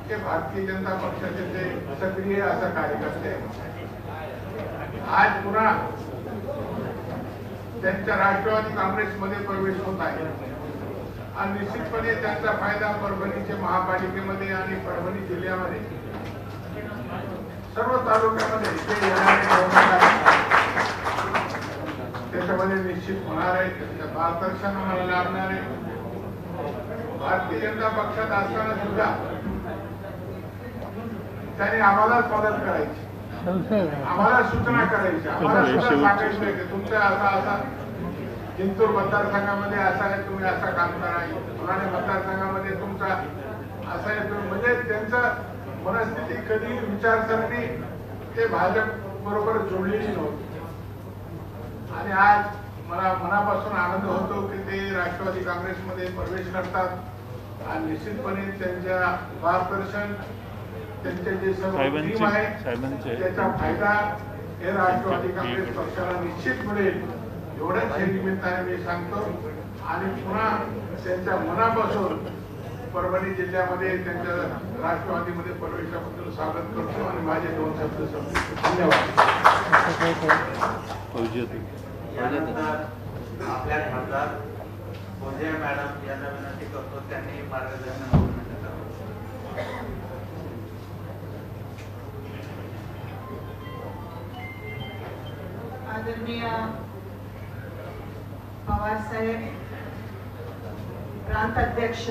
की भारतीय जनता पक्षाचे ते सक्रिय असा कार्यकर्ते. आज पुन्हा त्यांच्या राष्ट्रवादी काँग्रेसमध्ये प्रवेश होत आहे आणि निश्चितपणे त्यांचा फायदा परभणीच्या महापालिकेमध्ये आणि परभणी जिल्ह्यामध्ये सर्व तालुक्यामध्ये जे येणारे त्याच्यामध्ये निश्चित होणार आहे. त्यांचं मार्गदर्शन आम्हाला लाभणार आहे. भारतीय जनता पक्षात असताना सुद्धा त्यांनी आम्हालाच मदत करायची, आम्हाला सूचना करायच्या, आम्हाला सुद्धा सांगायचं की तुमच्या असा जिंतूर मतदारसंघामध्ये असा आहे, तुम्ही असं काम करा, पुराणे मतदारसंघामध्ये तुमचा असा आहे. म्हणजे त्यांचं मनस्थिती कधी विचारसरणी ते भाजप बरोबर जोडलेली नव्हती. आणि आज मला मनापासून आनंद होतो की ते राष्ट्रवादी काँग्रेसमध्ये प्रवेश करतात आणि निश्चितपणे त्यांच्या मार्गदर्शन, त्यांचे जे सर्व टीम आहे त्याचा फायदा हे राष्ट्रवादी काँग्रेस पक्षाला निश्चित मिळेल एवढंच हे निमित्ताने मी सांगतो. आणि पुन्हा त्यांच्या मनापासून परभणी जिल्ह्यामध्ये त्यांच्या राष्ट्रवादीमध्ये प्रवेशाबद्दल स्वागत करतो आणि माझे 2 शब्द संपवतो. धन्यवाद. यानंतर आपल्या खासदार फौजिया मॅडम यांना विनंती करतो त्यांनी मार्गदर्शन आदरणीय पवार साहेब, प्रांत अध्यक्ष,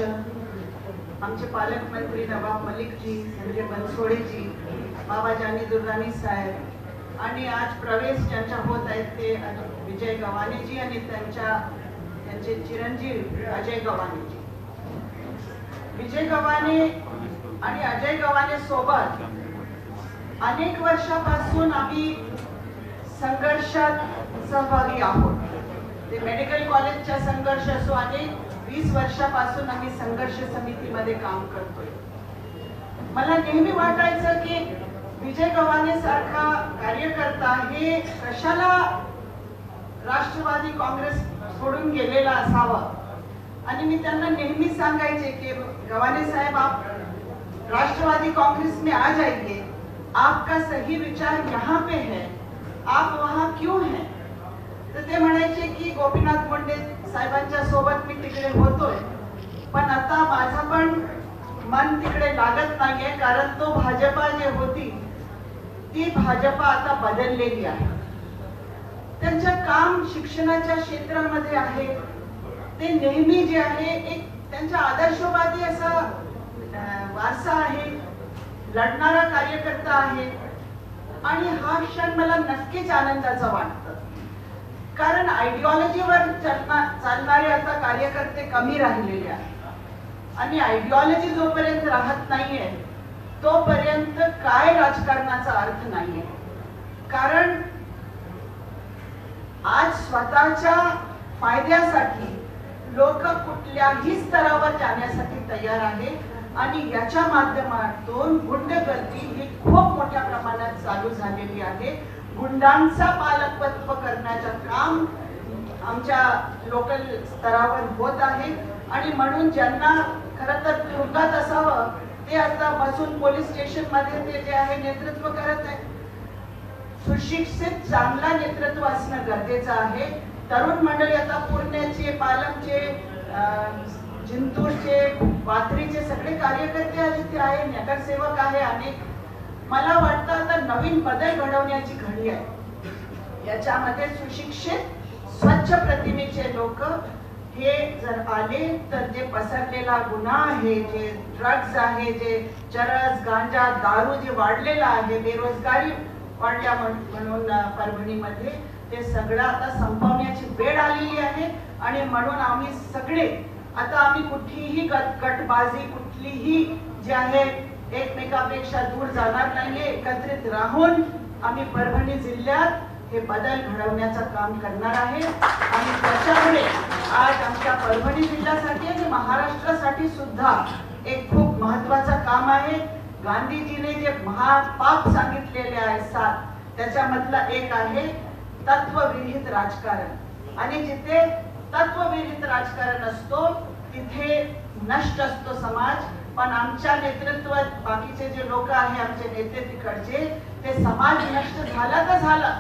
आमचे पालकमंत्री नवाब मलिक जी, संजय बनसोडे जी, बाबा जानी दुर्रानी साहेब आणि आज प्रवेश ज्यांच्या होत आहेत ते विजय गव्हाणे जी आणि त्यांचे चिरंजीव अजय गव्हाणे जी. विजय गव्हाणे आणि अजय गव्हाणे सोबत अनेक वर्षापासून आम्ही संघर्षात सहभागी आहोत. ते मेडिकल कॉलेजचा संघर्ष असो आणि 20 वर्षापासून आम्ही संघर्ष समितीमध्ये काम करतोय. मला नेहमी वाटायचं की विजय गव्हाणे सारखा कार्यकर्ता हे कशाला राष्ट्रवादी काँग्रेस सोडून गेलेला असावा. आणि मी त्यांना नेहमी सांगायचे की गव्हाणे साहेब, आप राष्ट्रवादी कांग्रेस में आ जाइए, आपका सही विचार यहाँ पे है, आप वहाँ क्यों हैं. तर ते म्हणायचे की गोपीनाथ मुंडे साहेबांच्या सोबत मी तिकडे होतोय, पण आता माझं पण मन तिकडे लागत नाहीये, कारण तो भाजपा जे होती ती भाजपा आता बदललेली आहे. त्यांचं काम शिक्षणाच्या क्षेत्रामध्ये आहे. ते नेहमी जे आहे एक त्यांचा आदर्शवादी असा वारसा आहे, लढणारा कार्यकर्ता आहे. आणि हा क्षण मला नक्कीच आनंदाचा वाटतं, कारण आयडिओलॉजीवर चालणारे आता कार्यकर्ते कमी राहिलेले आहेत. आणि आयडिओलॉजी जोपर्यंत राहत नाहीये तोपर्यंत काय राजकारणाचा अर्थ नाहीये. कारण आज स्वतःच्या फायद्यासाठी लोक कुठल्याही स्तरावर जाण्यासाठी तयार आहे आणि याच्या माध्यमातून गुंडगर्दी ही खूप मोठ्या प्रमाणात चालू झालेली आहे. गुंडांचा पालकत्व करण्याचं काम आमच्या लोकल स्तरावर होत आहे आणि म्हणून ज्यांना खरं तर तुरुंगात असावं ते आता बसून पोलीस स्टेशन मध्ये ते जे आहे नेतृत्व करत आहे. सुशिक्षित चांगला नेतृत्व असणं गरजेचं आहे. तरुण मंडळी आता पुण्याचे, पालमचे, जिंतूरचे, पाथरीचे सगळे कार्यकर्ते आज इथे आहे, नगरसेवक आहे अनेक. मला वाटतं आता नवीन बदल घडवण्याची घडी आहे. याच्यामध्ये सुशिक्षित स्वच्छ प्रतिमेचे लोक हे जर आले तर जे पसरलेला गुन्हा आहे, जे ड्रग्ज आहे, जे चरस, गांजा, दारू जे वाढलेला आहे, बेरोजगारी वाढल्या म्हणून परभणीमध्ये, ते सगळं आता संपवण्याची वेळ आलेली आहे. आणि म्हणून आम्ही सगळे आता आम्ही कुठलीही गटबाजी, कुठलीही जे आहे एकमेकापेक्षा दूर जाणार नाहीये. एकत्रित राहून आम्ही परभणी जिल्ह्यात हे बदल घडवण्याचं काम करणार आहे. आणि त्याच्यामुळे आज आमच्या परभणी जिल्ह्यासाठी आणि महाराष्ट्रासाठी सुद्धा एक खूप महत्वाचं काम आहे. गांधीजीने जे महापाप सांगितलेले आहे 7, त्याच्यामधला एक आहे तत्वविरहित राजकारण. आणि जिथे तत्वविरहित राजकारण असतो तिथे नष्ट असतो समाज. पण आमच्या नेतृत्वात बाकीचे जे लोक आहे, आमचे नेते तिकडचे, ते समाज नष्ट झाला तर झाला,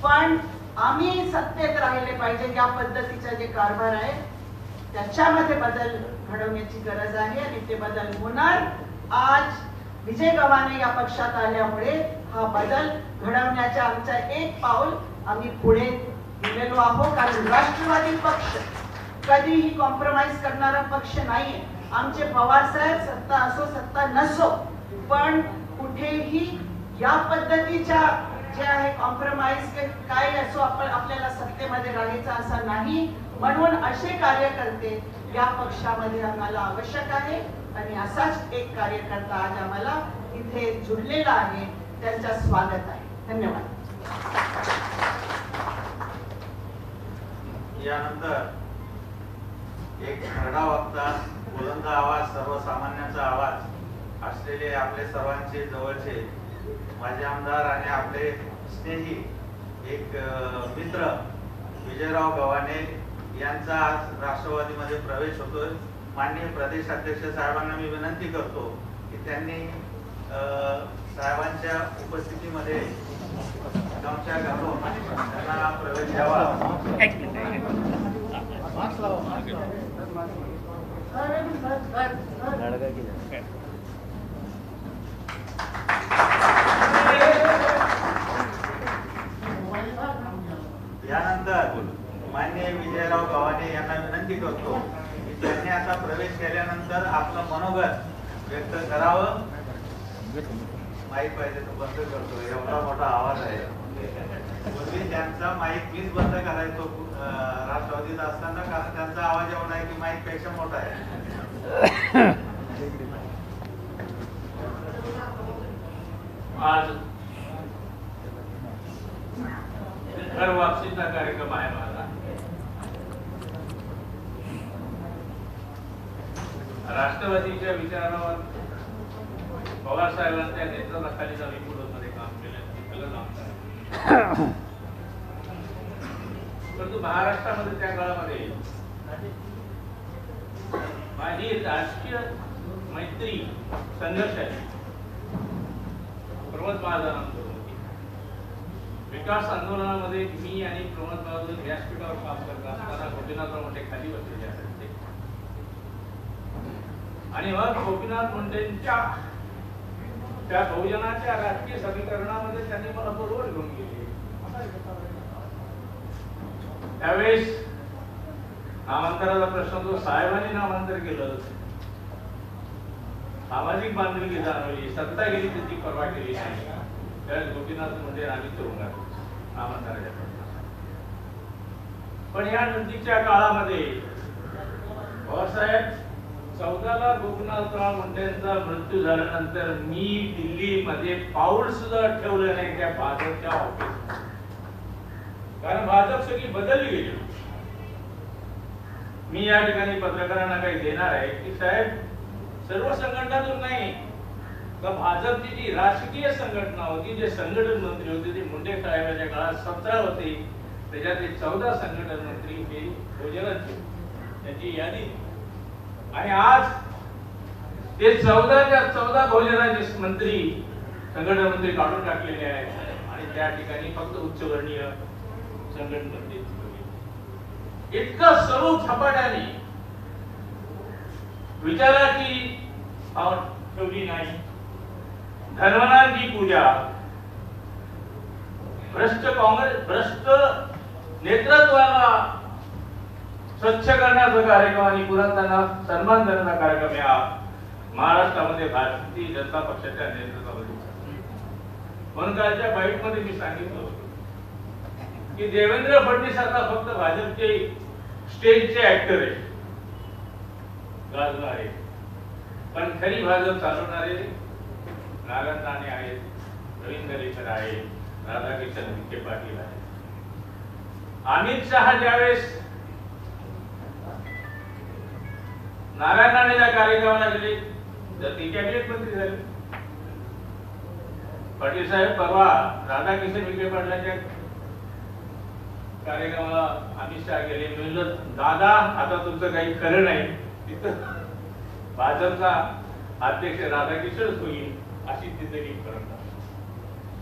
पण आम्ही सत्तेत राहिले पाहिजे. या पद्धतीचा जे कारभार आहे त्याच्यामध्ये बदल घडवण्याची गरज आहे आणि ते बदल होणार. आज विजय गव्हाणे या पक्षात आल्यामुळे हा बदल घडवण्याचा आमचा एक पाऊल आम्ही पुढे गेलेलो आहोत. कारण राष्ट्रवादी पक्ष कधीही कॉम्प्रोमाइज करणारा पक्ष नाहीये. आमचे पवार साहेब सत्ता असो सत्ता नसो, पण कुठेही या पद्धतीच्या जे आहे कॉम्प्रोमाइज काय असो, आपण आपल्याला सत्तेमध्ये राहायचं असं नाही. म्हणून असे कार्यकर्ते या पक्षामध्ये आम्हाला आवश्यक आहे आणि असाच एक कार्यकर्ता आज आम्हाला इथे जुडलेला आहे. त्यांचं स्वागत आहे. धन्यवाद. यानंतर एक खरडा वक्ता, बुलंद आवाज, सर्वसामान्यांचा आवाज असलेले आपले सर्वांचे जवळचे माजी आमदार आणि आपले स्नेही एक मित्र विजयराव गव्हाणे यांचा आज राष्ट्रवादीमध्ये प्रवेश होतोय. माननीय प्रदेश अध्यक्ष साहेबांना मी विनंती करतो की त्यांनी साहेबांच्या उपस्थितीमध्ये गामच्या घालून त्यांना प्रवेश द्यावा. यानंतर माननीय विजयराव गव्हाणे यांना विनंती करतो की त्यांनी आता प्रवेश केल्यानंतर आपलं मनोगत व्यक्त करावं. माईक पाहिजे तो बंद करतो, एवढा मोठा आवाज आहे. पूर्वी त्यांचा माईक मीच बंद करायचो राष्ट्रवादीत असताना, कारण त्यांचा आवाज एवढा आहे की माईक पेक्षा मोठा आहे. आज घर वापसीचा कार्यक्रम आहे माझा. राष्ट्रवादीच्या विचारावर पवार साहेबांच्या नेतृत्वाखाली आम्ही पुढे काम केलं. परंतु महाराष्ट्रामध्ये त्या काळामध्ये माझी राजकीय मैत्री संघर्षाची प्रमोद महाजनांबरोबर होती. विकास आंदोलनामध्ये मी आणि प्रमोद महाजन व्यासपीठावर काम करत असताना गोपीनाथराव मुंडे खाली बसलेले असायचे आणि मग गोपीनाथ मुंडेंच्या त्या बहुजनाच्या राजकीय समीकरणामध्ये त्यांनी मला बरोबर घेऊन गेले. त्यावेळेस नामांतराचा प्रश्न जो साहेबांनी नामांतर केलं, सामाजिक बांधिलकी जाणवली, सत्ता गेली त्याची पर्वा केली नाही. त्यावेळेस गोपीनाथ मुंडे आम्ही तुरुंगात नामांतराच्या प्रश्नासाठी. पण या नंतरच्या काळामध्ये पवारसाहेब 14ला गोपीनाथराव मुंडेंचा मृत्यू झाल्यानंतर मी दिल्लीमध्ये पाऊल सुद्धा ठेवलं नाही त्या भाजपच्या ऑफिस. सगळी बदलली गेली. मी या ठिकाणी पत्रकारांना काही देणार आहे की साहेब, सर्व संघटनातून नाही तर भाजपची जी राजकीय संघटना होती, जे संघटन मंत्री होते, ते मुंडे साहेबांच्या काळात 17 होते, त्याच्यातले 14 संघटन मंत्री हे भोजनाचे त्यांची यादी. आणि आज ते 14च्या 14 भोजनाचे मंत्री संघटन मंत्री काढून टाकलेले आहेत आणि त्या ठिकाणी फक्त उच्चवर्णीय संघटन मंत्री. इतकं स्वरूप झपाट्याने विचाराची ठेवली नाही. धर्मनांची पूजा, भ्रष्ट भ्रष्ट नेतृत्वाला स्वच्छ करण्याचा कार्यक्रम आणि पुन्हा त्यांना सन्मान देण्याचा कार्यक्रम या महाराष्ट्रामध्ये भारतीय जनता पक्षाच्या नेतृत्वामध्ये. म्हणून कालच्या बाईटमध्ये मी सांगितलं होतं की देवेंद्र फडणवीस आता फक्त भाजपचे स्टेजचे ऍक्टर आहे, गाजणारे, पण खरी भाजप चालवणारे नारायण राणे आहेत, रवींद्र दरेकर आहेत, राधाकिशन विखे पाटील आहेत. अमित शहा ज्यावेळेस नारायण राणेच्या कार्यक्रमाला गेले तर ते कॅबिनेट मंत्री झाले. पाटील साहेब परवा राधाकिशन विखे पाटलांच्या कार्यक्रमाला अमित शहा गेले. म्हणलं दादा आता तुमचं काही खरं नाही, तिथं भाजपचा अध्यक्ष राधाकिशन होईल अशी तिथे करत.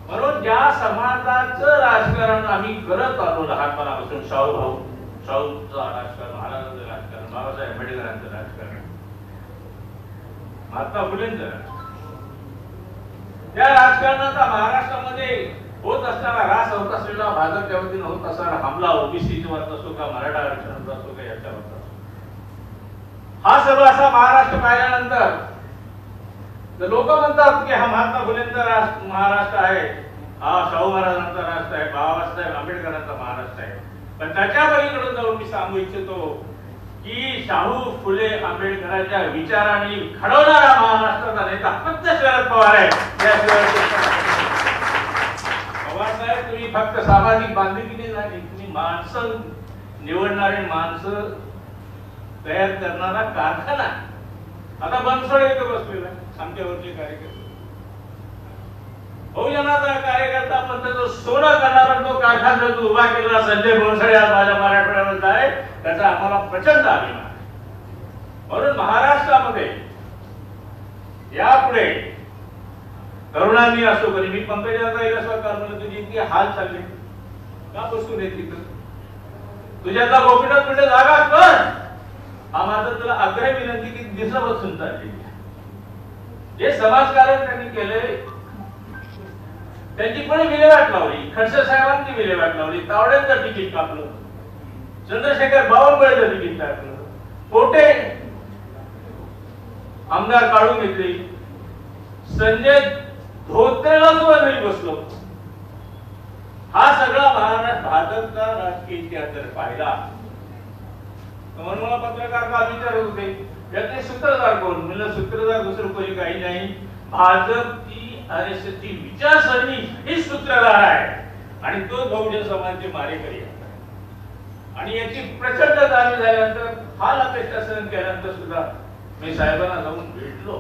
म्हणून ज्या समाजाचं राजकारण आम्ही करत आलो लहानपणापासून, शाहूचं राजकारण, महाराजांचं राजकारण, बाबासाहेब आंबेडकरांचं राजकारण, महात्मा फुलेंचं राजकारण, त्या राजकारणाचा महाराष्ट्रामध्ये होत असताना रास होत असलेला भाजपच्या वतीनं होत असणारा हमला ओबीसीवर असो का मराठा आरक्षणाचा असो का याच्यावर असो, हा सर्व असा महाराष्ट्र पाहिल्यानंतर लोक म्हणतात की हा महात्मा फुलेंचा महाराष्ट्र आहे, हा शाहू महाराजांचा राष्ट्र आहे, बाबासाहेब आंबेडकरांचा महाराष्ट्र आहे. पण त्याच्या पलीकडे जाऊन मी सांगू इच्छितो की शाहू फुले आंबेडकरांच्या विचारांनी घडवणारा महाराष्ट्राचा नेता फक्त शरद पवार आहे. पवार साहेब, तुम्ही फक्त सामाजिक बांधिलकीने नाही, तुम्ही माणसं निवडणारे, माणसं तयार करणारा कारखाना. आता बनसोडे इथे बसलेला आमच्यावरचे कार्यकर्ते, बहुजनाचा कार्यकर्ता पण त्याचं सोनं करणारा तो कारखाना जो उभा केलेला संजय बनसोडे आज माझ्या मराठवाड्यामध्ये आहे, त्याचा आम्हाला प्रचंड अभिमान. म्हणून महाराष्ट्रामध्ये यापुढे तरुणांनी असो, कधी मी पंकजाताईला स्वतः म्हणलं तुझी इतकी हाल चालले का बसून येत तिथं, तुझ्यातला गोपीनाथ म्हणजे जागा कर. हा माझा तुला आग्रह विनंती की दिसं बसून चालली. जे समाजकारण त्यांनी केले त्यांची पण विल्हेवाट लावली, खडसे साहेबांची विल्हेवाट लावली, तावड्यांचं तिकीट कापलं, चंद्रशेखर बावनकुळेचं तिकीट कापलं, पोटे आमदार काढून घेतले, संजय धोत्रेला सुद्धा नाही बसलो. हा सगळा महाराष्ट्र भाजपचा राजकीय इतिहास जर पाहिला म्हणून मला पत्रकार काल विचारत होते यातले सूत्रधार कोण. म्हणलं सूत्रधार दुसरं कोणी काही नाही, भाजपची आरएसएसची विचारसरणी ही सूत्रधार आहे आणि तो बहुजन समाजाचे मारेकरी आहे. आणि याची प्रचंड जाणीव झाल्यानंतर हाल अपेक्षा सहन केल्यानंतर सुद्धा मी साहेबांना जाऊन भेटलो,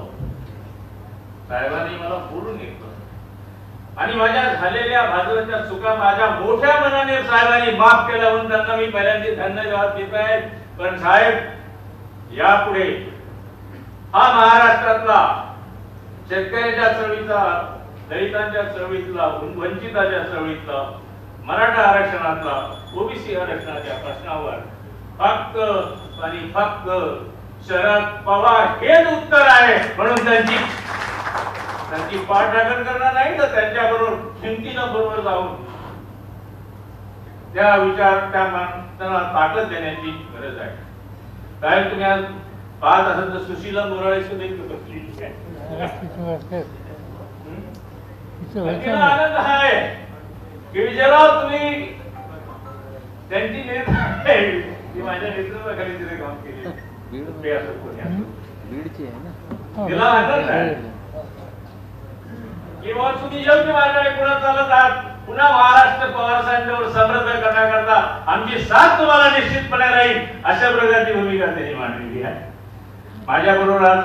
साहेबांनी मला बोलून घेतलं आणि माझ्या झालेल्या भाजपच्या चुका माझ्या मोठ्या मनाने साहेबांनी माफ केला म्हणून त्यांना मी पहिल्यांदा धन्यवाद देत आहे. पण साहेब, यापुढे हा महाराष्ट्रातला शेतकऱ्याच्या चळवळीचा, दलितांच्या चळवळीतला, वंचिताच्या चळवळीतला, मराठा आरक्षणातला, ओबीसी आरक्षणाच्या प्रश्नावर फक्त आणि फक्त शरद पवार हेच उत्तर आहे. म्हणून त्यांची पाठराखण करणार नाही तर त्यांच्याबरोबर हिमतीनं बरोबर जाऊन त्या विचार त्यांना ताकद देण्याची गरज आहे. काय तुम्ही आज पाहत असाल तर सुशीला मोराळे सुद्धा इथे बसलेली आहे. आनंद आहे की विजयराव तुम्ही त्यांची माझ्या नेतृत्वाखाली तिथे काम केले. तिला आनंद आहे किंवा तुम्ही योग्य मार्गाने पुढे चालत आहात. पुन्हा महाराष्ट्र पवार साहेबांवर समृद्ध करण्याकरता आमची साथ तुम्हाला निश्चितपणे राहील अशा प्रकारची भूमिका त्यांनी मांडलेली आहे. माझ्याबरोबर आज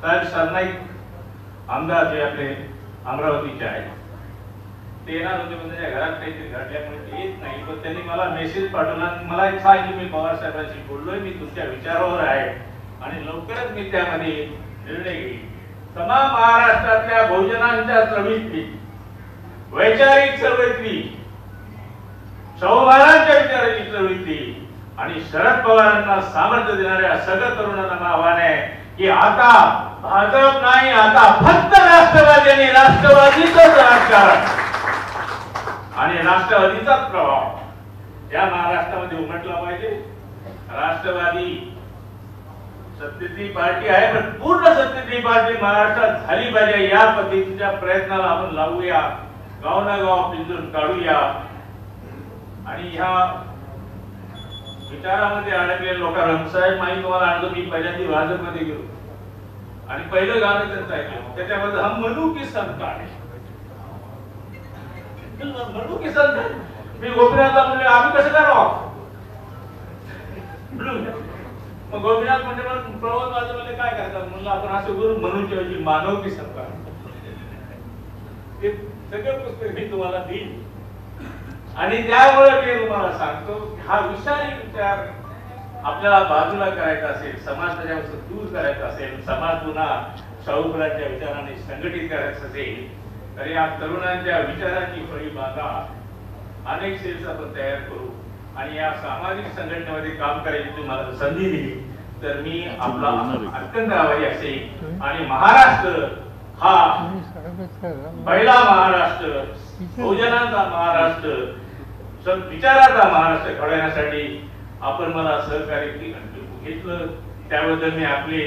साहेब सरनाईक आमदार जे आपले अमरावतीचे आहेत ते येणार होते, पण त्याच्या घरात काहीतरी घडल्यामुळे ते येत नाही. पण त्यांनी मला मेसेज पाठवला आणि मला एक सांगितलं, मी पवार साहेबांशी बोललोय, मी तुमच्या विचारावर आहे आणि लवकरच मी त्यामध्ये निर्णय घेईन. तमाम महाराष्ट्रातल्या बहुजनांच्या चळवळीतली, वैचारिक चळवळीतली, शाहू महाराजांच्या विचाराची चळवळीतली आणि शरद पवारांना सामर्थ्य देणाऱ्या सगळ्या तरुणांना आव्हान आहे की आता भाजप नाही, आता फक्त राष्ट्रवादी आणि राष्ट्रवादीचंच राजकारण आणि राष्ट्रवादीचाच प्रभाव या महाराष्ट्रामध्ये उमटला पाहिजे. राष्ट्रवादी सत्तेची पार्टी आहे, पण पूर्ण सत्तेची पार्टी महाराष्ट्रात झाली पाहिजे या पद्धतीच्या प्रयत्नाला आपण लावूया, गावोगाव पिंजून काढूया आणि ह्या विचारामध्ये अडकलेल्या लोकांना साहेब माहिती तुम्हाला आणतो, मी पहिल्यांदा भाजपमध्ये गेलो आणि पहिलं गाणं त्यांचं ऐकलं, त्याच्यामध्ये हम म्हणू की संतान म्हणू की संतान. मी गोपीनाथला म्हणले आम्ही कसं करावं, मग गोपीनाथ म्हणजे प्रबोध माझं म्हणजे काय करतात म्हणलं आपण असं करून म्हणून ऐवजी मानव की संतान. ते सगळं पुस्तक मी तुम्हाला देईन आणि त्यामुळे मी तुम्हाला सांगतो हा विषारी विचार आपल्याला बाजूला करायचा असेल, समाज त्याच्यापासून दूर करायचा असेल, समाज पुन्हा शाहूफुलांच्या विचाराने संघटित करायचं असेल तर या तरुणांच्या विचाराची फळी बांधा, अनेक सेल्स आपण तयार करू आणि या सामाजिक संघटनेमध्ये काम करायची तुम्हाला संधी दिली तर मी आपला अत्यंत आभारी असेल. आणि महाराष्ट्र हा पहिला महाराष्ट्र, बहुजनांचा महाराष्ट्र, विचाराचा महाराष्ट्र घडवण्यासाठी आपण मला सहकार्य घेतलं त्याबद्दल मी आपले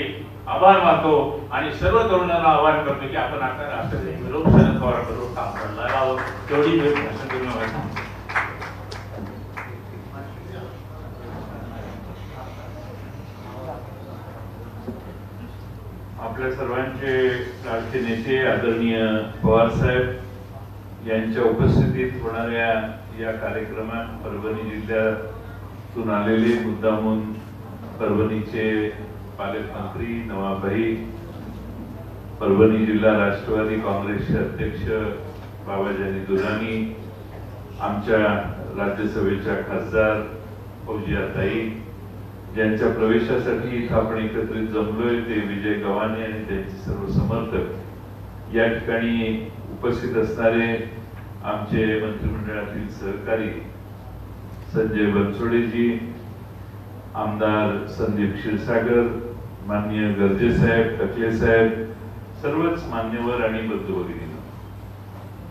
आभार मानतो आणि सर्व तरुणांना आवाहन करतो की आपण आता राष्ट्रवादी विरोध शरद पवार बरोबर काम करायला हवं. तेवढी धन्यवाद. आपल्या सर्वांचे लाडके नेते आदरणीय पवार साहेब यांच्या उपस्थितीत होणाऱ्या या कार्यक्रमात परभणी जिल्ह्यातून आलेले मुद्दामून परभणीचे पालकमंत्री नवाभाई, परभणी जिल्हा राष्ट्रवादी काँग्रेसचे अध्यक्ष बाबाजानी दुर्राणी, आमच्या राज्यसभेच्या खासदार फौजियाताई, ज्यांच्या प्रवेशासाठी इथं आपण एकत्रित जमलोय ते विजय गव्हाणे आणि त्यांचे सर्व समर्थक, या ठिकाणी उपस्थित असणारे आमचे मंत्रिमंडळातील सहकारी संजय बनसोडेजी, आमदार संदीप क्षीरसागर, माननीय गर्जे साहेब, टकले साहेब, सर्वच मान्यवर आणि बंधुभगिनी,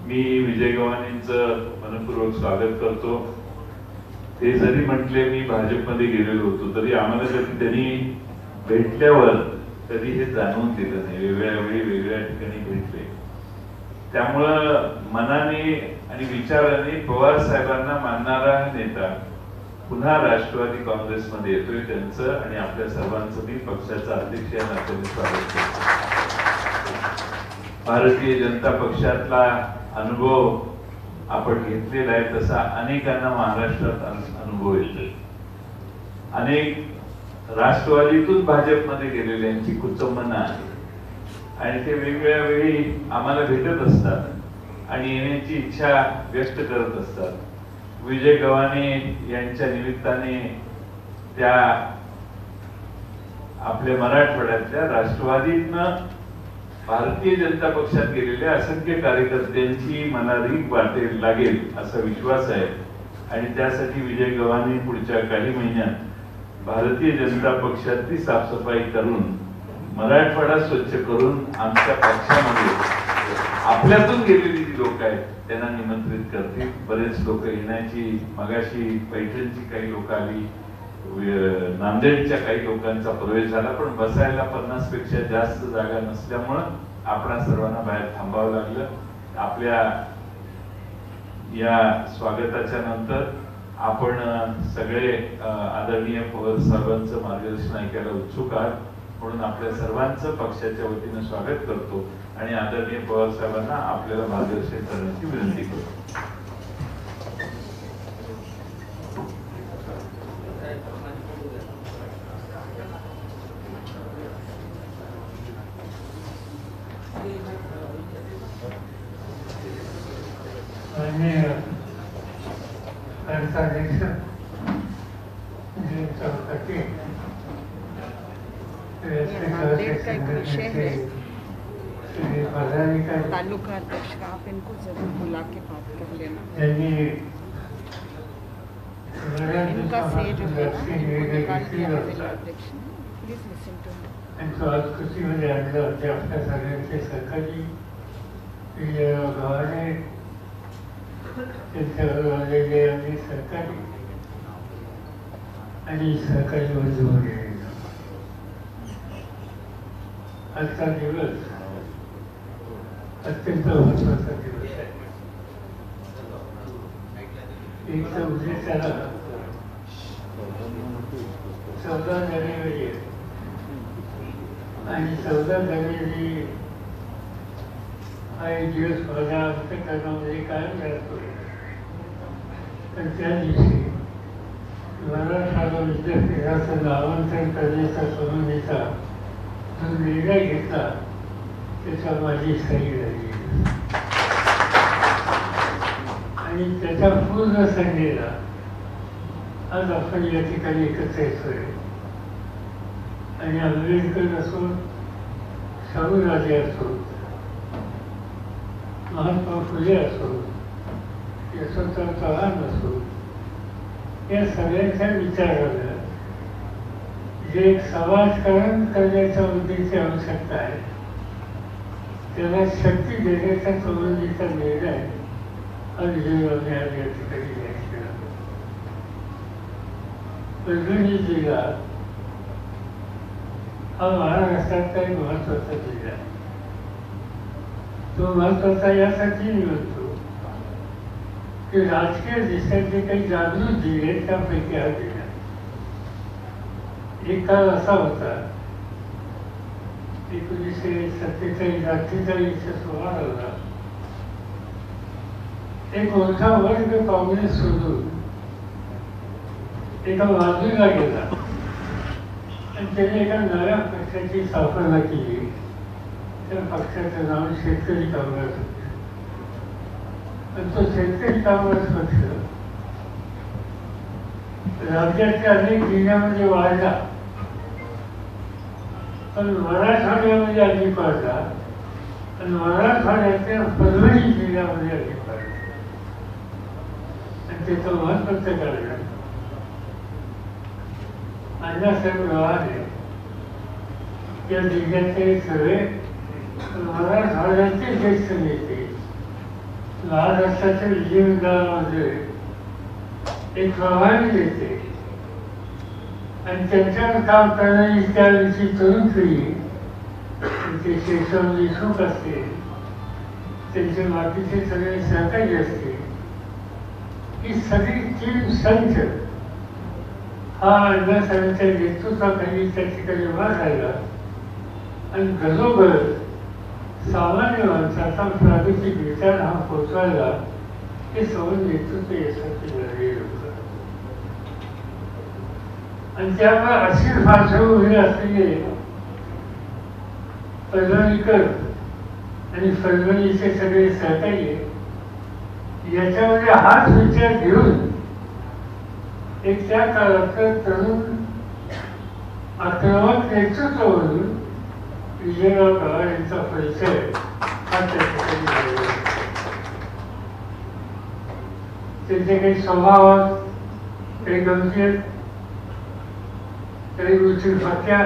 मी विजय गव्हाणेंचं मनपूर्वक स्वागत करतो. ते जरी म्हटले मी भाजपमध्ये गेलेलो होतो तरी आम्हाला कधी त्यांनी भेटल्यावर कधी हे जाणवून दिलं नाही. वेगवेगळ्या वेळी वेगवेगळ्या ठिकाणी भेटले, त्यामुळं मनाने आणि विचाराने पवार साहेबांना मानणारा नेता पुन्हा राष्ट्रवादी काँग्रेसमध्ये येतोय. त्यांचं आणि आपल्या सर्वांचं मी पक्षाचा अध्यक्ष या नात्याने स्वागत करतो. भारतीय जनता पक्षातला अनुभव आपण घेतलेला आहे तसा अनेकांना महाराष्ट्रात अनुभव येतो. अनेक राष्ट्रवादीतून भाजपमध्ये गेलेल्यांची कुचंबना आहे आणि ते वेगवेगळ्या वेळी आम्हाला भेटत असतात आणि येण्याची इच्छा व्यक्त करत असतात. विजय गव्हाणे यांच्या निमित्ताने त्या आपल्या मराठवाड्यातल्या राष्ट्रवादीतनं भारतीय जनता पक्षात गेलेल्या असंख्य कार्यकर्त्यांची मला रीक वाटेल लागेल असा विश्वास आहे आणि त्यासाठी विजय गव्हाणे पुढच्या काही महिन्यात भारतीय जनता पक्षातली साफसफाई करून मराठवाडा स्वच्छ करून आमच्या पक्षामध्ये आपल्यातून गेलेली जी लोक आहेत त्यांना निमंत्रित करतील. बरेच लोक येण्याची, मगाशी पैठणची काही लोक आली, नांदेडच्या काही लोकांचा प्रवेश झाला, पण बसायला 50 पेक्षा जास्त जागा नसल्यामुळं आपणा सर्वांना बाहेर थांबावं लागलं. आपल्या या स्वागताच्या नंतर आपण सगळे आदरणीय पवार साहेबांचं मार्गदर्शन ऐकायला उत्सुक आहात, म्हणून आपल्या सर्वांचं पक्षाच्या वतीनं स्वागत करतो आणि आदरणीय पवार साहेबांना आपल्याला मार्गदर्शन करण्याची विनंती करतो. माननीय प्रांताध्यक्ष चौकटी तालुका अध्यक्ष का आप इनको जरूर बुला के बात कर लेना। इनका से जो है निकाल दिया है अध्यक्ष ने, प्लीज लिसन टू हिम। त्यांचं आज कृषीमध्ये आणलं होते आपल्या सगळ्यांचे सहकारी गावाने त्यांच्यावर आलेले आम्ही सहकारी आणि सहकारी बंधूंनी आजचा दिवस अत्यंत महत्वाचा दिवस आहे। एक तर उद्देशाला 14 जानेवारी आणि 14 जानेवारी हा एक दिवस माझ्या अंतःकरणामध्ये कायम राहतो। तर त्या दिवशी मराठवाडा विद्यापीठाचं नामांतरण करण्याचा संबंधीचा जो निर्णय घेतला त्याचा माझी सही झाली आणि त्याच्या पूर्ण संध्येला आज आपण या ठिकाणी एकत्र येतोय आणि आंबेडकर असो, शाहूराजे असो, महात्मा फुले असो, यशवंतराव चव्हाण असो, या सगळ्यांच्या विचाराला जे एक समाजकारण करण्याच्या उद्देशाची आवश्यकता आहे त्याला शक्ती देण्याच्या संबंधीचा निर्णय आज विजयरावने आज या ठिकाणी केला। परभणी जिल्हा हा महाराष्ट्राचा एक महत्वाचा जिल्हा आहे। तो महत्वाचा यासाठी म्हणतो की राजकीय दिशेचे काही जागृत जिल्हे त्यापैकी हा जिल्हा। एक काळ असा होता 1947-48च्या सुमाराला एक मोठा वर्ग काँग्रेस सोडून एका बाजूला गेला आणि त्याने एका नव्या पक्षाची स्थापना केली। त्या पक्षाचं नाव शेतकरी काँग्रेस होते आणि तो शेतकरी काँग्रेस पक्ष राज्याच्या अनेक जिल्ह्यामध्ये वाढला पण मराठवाड्यामध्ये अधिक वाढला आणि मराठवाड्याच्या परभणी जिल्ह्यामध्ये अधिक वाढला। आणि त्याचं महत्वाचं कारण अण्णासाहेब गव्हाणे या जिल्ह्याचे सगळे मराठवाड्याचे ज्येष्ठ नेते महाराष्ट्राच्या विधिमंडळामध्ये एक प्रभावी नेते आणि त्यांच्यावर काम करणारी त्यावेळी तरुण पिढी, त्यांचे शेषराव देशमुख असतील, त्यांचे बाकीचे सगळे सहकारी असतील, ही सगळी तीन संच हा अण्णासाहेबांच्या नेतृत्वाखाली त्या ठिकाणी उभा राहिला आणि घरोघर सामान्य माणसाचा प्रादेशिक विचार हा पोचवायला हे सर्व नेतृत्व यशस्वी झालेलं होतं। आणि त्यामुळे अशी पार्श्वभूमी असलेले परभणीकर आणि परभणीचे सगळे सहकारी याच्यामध्ये हाच विचार घेऊन एक त्या काळातलं तरुण आक्रमक नेतृत्व म्हणून विजयराव गव्हाणे यांचा परिचय हा त्या ठिकाणी झालेला आहे। त्यांचे काही स्वभावात काही गमतीत काही गोष्टी पक्क्या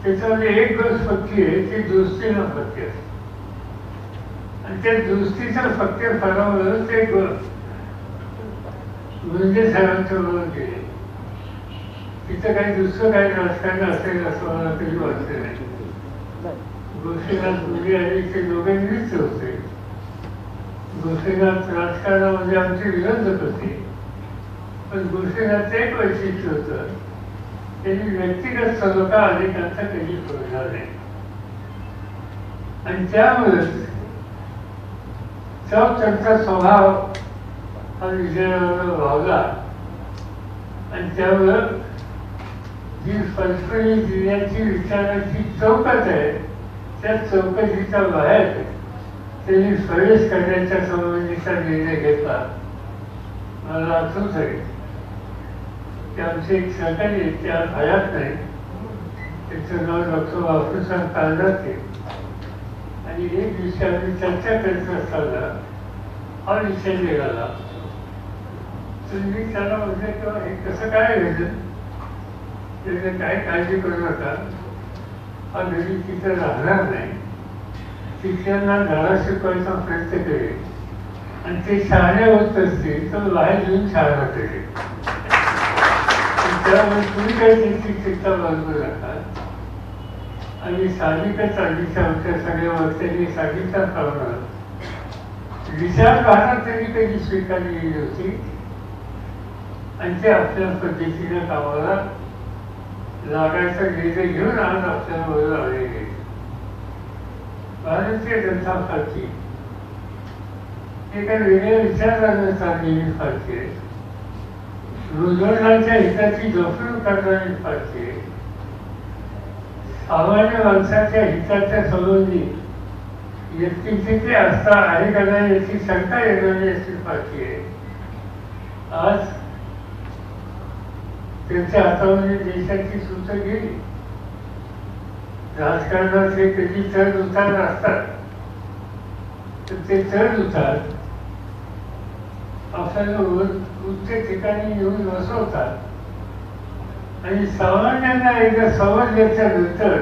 त्याच्यामध्ये एक गोष्ट पक्की आहे ती दुरुस्तीला पक्की असते आणि त्या दुरुस्तीच्या पक्क्या फरावर ते गुंजे साहेबांच्या बरोबर गेले। तिथं काही दुसरं काही राजकारण असेल असं मला कधी वाटलं नाही। गोष्टीनाथ गुंजे आणि ते दोघांनीच होते। गोष्टीनाथ राजकारणामध्ये आमचे विरोधक होते पण गोष्टीनाथ एक वैशिष्ट्य होतं त्यांनी व्यक्तिगत सलोखा अनेकांचा कधी सोडला नाही आणि त्यामुळेच त्यांचा स्वभाव हा विजयाला भावला आणि त्यामुळं जी परभणी जिल्ह्याची विचाराची चौकट आहे त्या चौकटीच्या बाहेर त्यांनी प्रवेश करण्याच्या संबंधीचा निर्णय घेतला. मला आठवत आहे की आमचे एक सहकारी त्या हयात नाही, त्याचं नाव डॉक्टर बापूसाहेब कालदाते. आणि एक दिवशी आम्ही चर्चा करत असताना हा विषय निघाला. तर मी त्याला म्हणजे किंवा हे कसं काय घडलं, त्याने काय काळजी करू नका, हा घरी तिथं राहणार नाही, शिक्षकांना धडा शिकवायचा प्रयत्न करेल आणि ते शहाणे होत असतील तर बाहेर घेऊन शाळा करेल. त्यामुळे तुम्ही काही त्याची चिंता बाजू नका. आणि साहजिकच आधीच्या आमच्या सगळ्या वक्त्यांनी सांगितल्याप्रमाणे विचारधारा त्यांनी कधी स्वीकारलेली होती आणि ते आपल्या पद्धतीने कामाला लागायचा निर्णय घेऊन आज आपल्याला बरोबर आलेले. भारतीय जनता पार्टी एका वेगळ्या विचारधारेने चाललेली पार्टी आहे. रोजगाराच्या हिताची जपणूक करणारी पार्टी आहे. सामान्य माणसाच्या हिताच्या संबंधी व्यक्तीची ते आस्था आहे का नाही याची शंका येणारी अशी पार्टी आहे. आज त्यांच्या हातामध्ये देशाची सूत्र गेली. राजकारणाचे कधी चढ उतार असतात, तर ते चढ उतार आपल्याला उच्च ठिकाणी येऊन बसवतात आणि सामान्यांना एकदा समजल्याच्या नंतर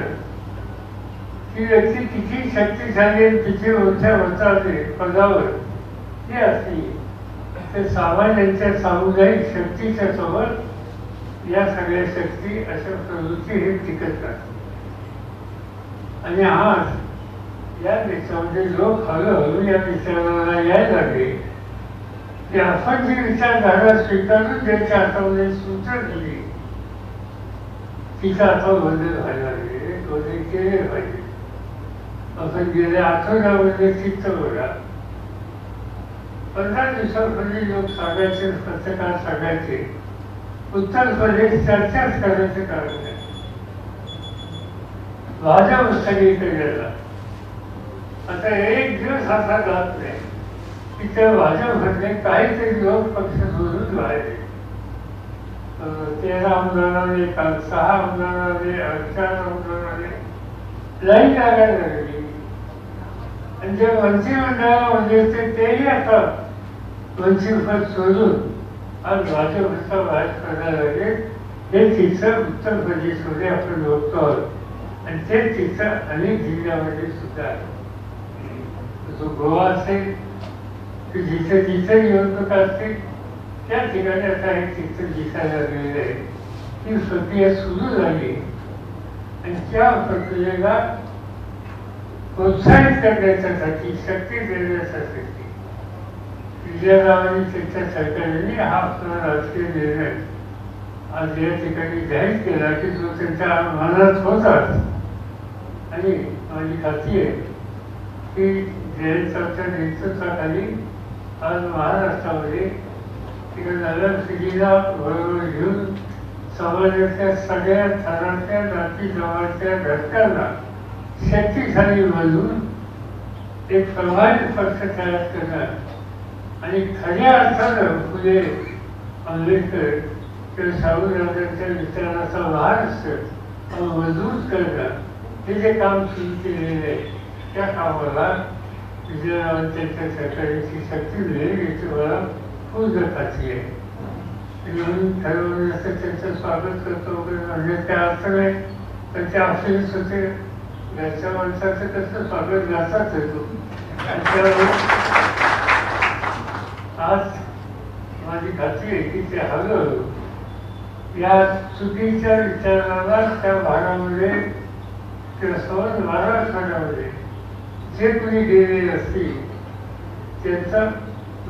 ती व्यक्ती किती शक्तिशाली तिथे मोठ्या मताने पदावर ही असली तर सामान्यांच्या सामुदायिक शक्तीच्या समोर या सगळ्या शक्ती अशा प्रवृत्ती हे टिकत राहतात. आणि आज या देशामध्ये लोक हळूहळू या विचाराला यायला लागले की आपण जी विचारधारा स्वीकारून ज्याच्या हातामध्ये सूत्र दिली तिचा आता बदल व्हायला लागले, बदल केले पाहिजे. आपण गेल्या आठवड्यामध्ये चित्त बघा, 15 दिवसांपूर्वी लोक सांगायचे, पत्रकार सांगायचे उत्तर प्रदेश चर्चाच करण्याचे कारण आहे. भाजप सगळीकडे आता एक दिवस असा जात नाही की त्या भाजपमधले काहीतरी लोक पक्ष सोडून राहिले. 13 आमदारांनी, काल 6 आमदारांनी, 4 आमदारांनी लाईन लागायला लागली. आणि जे मंत्रिमंडळामध्ये होते तेही आता मंत्रिपद सोडून आज भाजपचा वाद करायला लागले. हे चित्र उत्तर प्रदेशमध्ये आपण बघतो आणि ते चित्र अनेक जिल्ह्यामध्ये सुद्धा आहे. जो गोवा असेल की जिथे जिथे निवडणूक असते त्या ठिकाणी आता हे चित्र दिसायला लागलेलं आहे. ही प्रक्रिया सुरू झाली आणि त्या प्रक्रियेला प्रोत्साहित करण्यासाठी, शक्ती देण्यासाठी विजयरावांनी त्यांच्या सरकारने हा आपला राजकीय निर्णय आज या ठिकाणी जाहीर केला की जो त्यांच्या मनात होताच. आणि माझी खात्री आहे की जयंतच्या नेतृत्वाखाली आज महाराष्ट्रामध्ये तिकडे नव्या पिढीला बरोबर घेऊन समाजाच्या सगळ्या थरांच्या जाती जमातीच्या घटकांना शक्तिशाली बनवून एक प्रभावी पक्ष तयार करणं आणि खऱ्या अर्थानं फुले, आंबेडकर किंवा शाहूराजांच्या विचाराचा महाराष्ट्र मजबूत करणं हे जे काम सुरू केलेलं आहे त्या कामाला विजयरावांच्या सरकारची शक्ती मिळेल याची मला पूर्ण खात्री आहे. म्हणून ठरवलं असं त्यांचं स्वागत करतो वगैरे म्हणजे त्या अर्थ नाही, पण त्या असेलच होते. घरच्या माणसाचं कसं स्वागत घासाच येतो. आज माझी खात्री आहे की ते हळूहळू या चुकीच्या विचाराला त्या भागामध्ये किंवा समज महाराष्ट्रामध्ये जे कोणी गेलेले असतील त्यांचं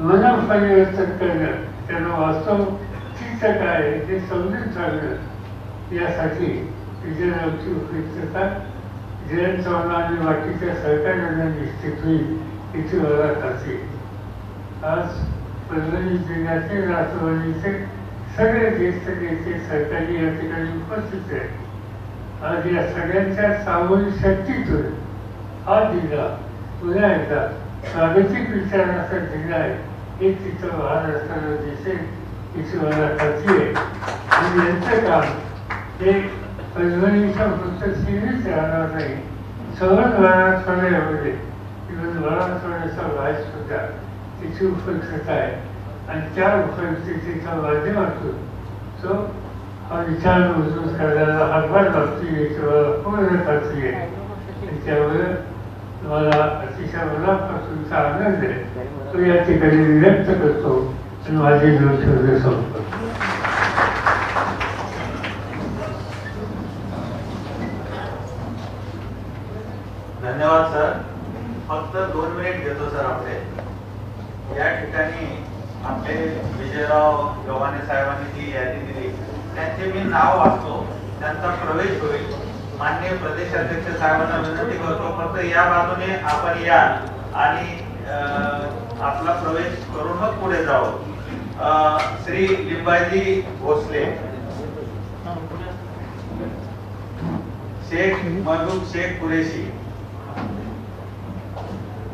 मनपरिवर्तन करणं, त्यांना वास्तव चित्त काय आहे हे समजून सांगणं यासाठी विजयरावची उपयुक्तता जयंत चव्हाण आणि बाकीच्या सरकारने निश्चित होईल याची मला खात्री. आज परभणी जिल्ह्यातील राष्ट्रवादीचे सगळे ज्येष्ठ नेते सरकारी या ठिकाणी उपस्थित आहेत. आज या सगळ्यांच्या सामूहिक शक्तीतून हा जिल्हा पुन्हा एकदा स्वागतिक विचाराचा जिल्हा आहे हे तिथं वाहन असताना दिसेल तिची मला खात्री आहे. आणि यांचं काम हे परभणीच्या फक्त सीमित राहणार नाही, सवड मराठवाड्यामध्ये इव्हन मराठवाड्याचा भाग सुद्धा तिची उपयुक्तता आहे. आणि त्या उपयुक्ततेच्या माध्यमातून तो हा विचार मजबूत करायला हातभार लागतो याची मला पूर्ण खात्री आहे. आणि त्यामुळे मला अतिशय मनापासूनचा आनंद आहे तो या ठिकाणी व्यक्त करतो आणि माझे दोन शब्द संपतो. धन्यवाद सर. फक्त 2 मिनिट घेतो सर आपले. या ठिकाणी आपले विजयराव गव्हाणे साहेबांनी जी यादी दिली त्यांचे मी नाव वाचतो, त्यांचा प्रवेश होईल. माननीय प्रदेशाध्यक्ष साहेबांना विनंती करतो फक्त या बाजूने आपण या आणि आपला प्रवेश करून मग पुढे जाऊ. श्री लिंबाजी भोसले, शेख महबूब शेख कुरेशी,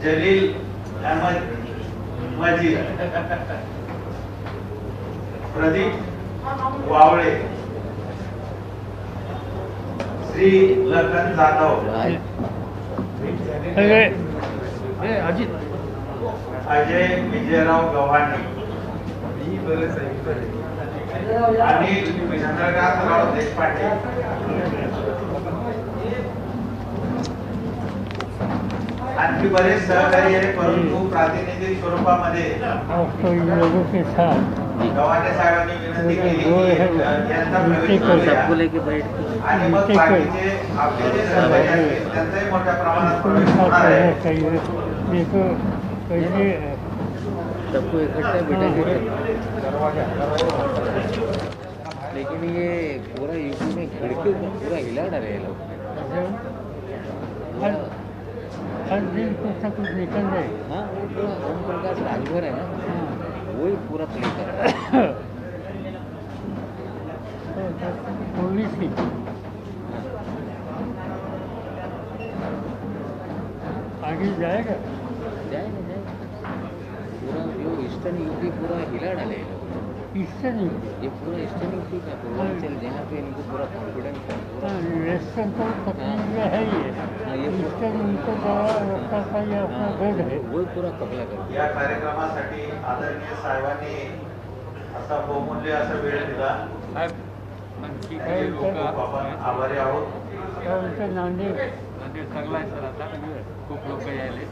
जलील अहमद मजीद, प्रदीप वावळे, श्री लखन जाधव, अजय विजयराव गव्हाणे, अनिल चंद्रकांतराव देशपांडे, आणखी बरेच सहकारी आहे परंतु प्रातिनिधिक स्वरूपामध्ये गव्हाणे साहेबांनी विनंती केली की यांचा प्रवेश करूया आणि मग बाकीचे आपले जे सहकारी आहेत त्यांचाही मोठ्या प्रमाणात प्रवेश होणार आहे. सबको इकट्ठा बैठा लेकिन ये पूरा यूपी में खिड़की पूरा हिला डाले लोग. हर दिन कुछ ना कुछ निकल जाए. हाँ, पूरा ओम प्रकाश राजभर है ना, वही पूरा प्ले कर रहा है. पुलिस की आगे जाएगा पूरा जो ईस्टर्न यूपी पूरा हिला डाले लोग. ईस्टर्न ये पूरा ईस्टर्न यूपी का पूर्वांचल जहाँ पे इनको पूरा कॉन्फिडेंस है. वेस्टर्न तो तकलीफ है ही है, ईस्टर्न उनको रखा था ये अपना गढ़ है, वही पूरा कबला कर. या कार्यक्रमासाठी आदरणीय साहेबांनी असा बहुमूल्य असा वेळ दिला. आपण आभारी आहोत. नांदेड चांगला आहे सर. आता खूप लोक यायले.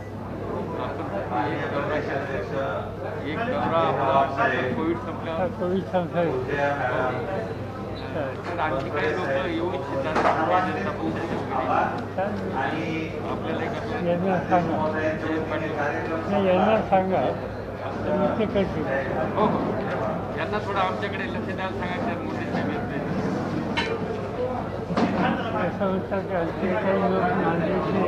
एक दौरा कोविड संपल्यावर आणखी काही लोक येऊ इच्छितात यांना सांगा ते करतील. हो हो, यांना थोडं आमच्याकडे लक्ष द्यायला सांगायचं. मोठे ऐसा होता कि आणखी काही लोक नांदेडचे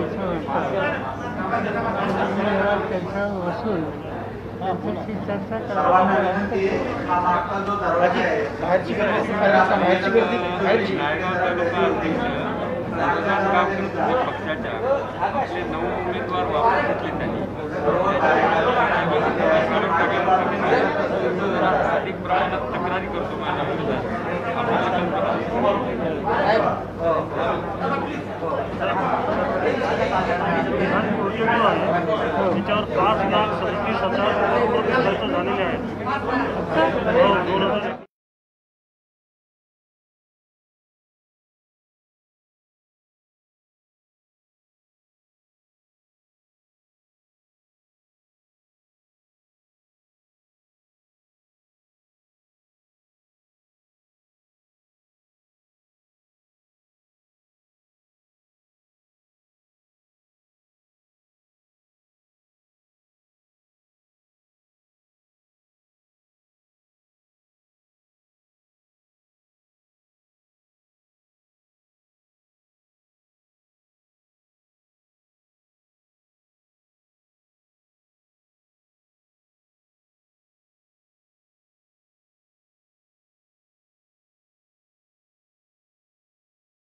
त्यांचा वसूल त्यांच्याशी चर्चा सर्वांना विनंती आहे हा मागचा जो दरवाजा आहे बाहेरची पक्षाच्या आपले 9 उमेदवार वापरून घेतले त्यांनी. अधिक प्रमाणात तक्रारी करतो माझ्या विरोधात. त्याच्यावर 5,37,000 खर्च झालेले आहेत.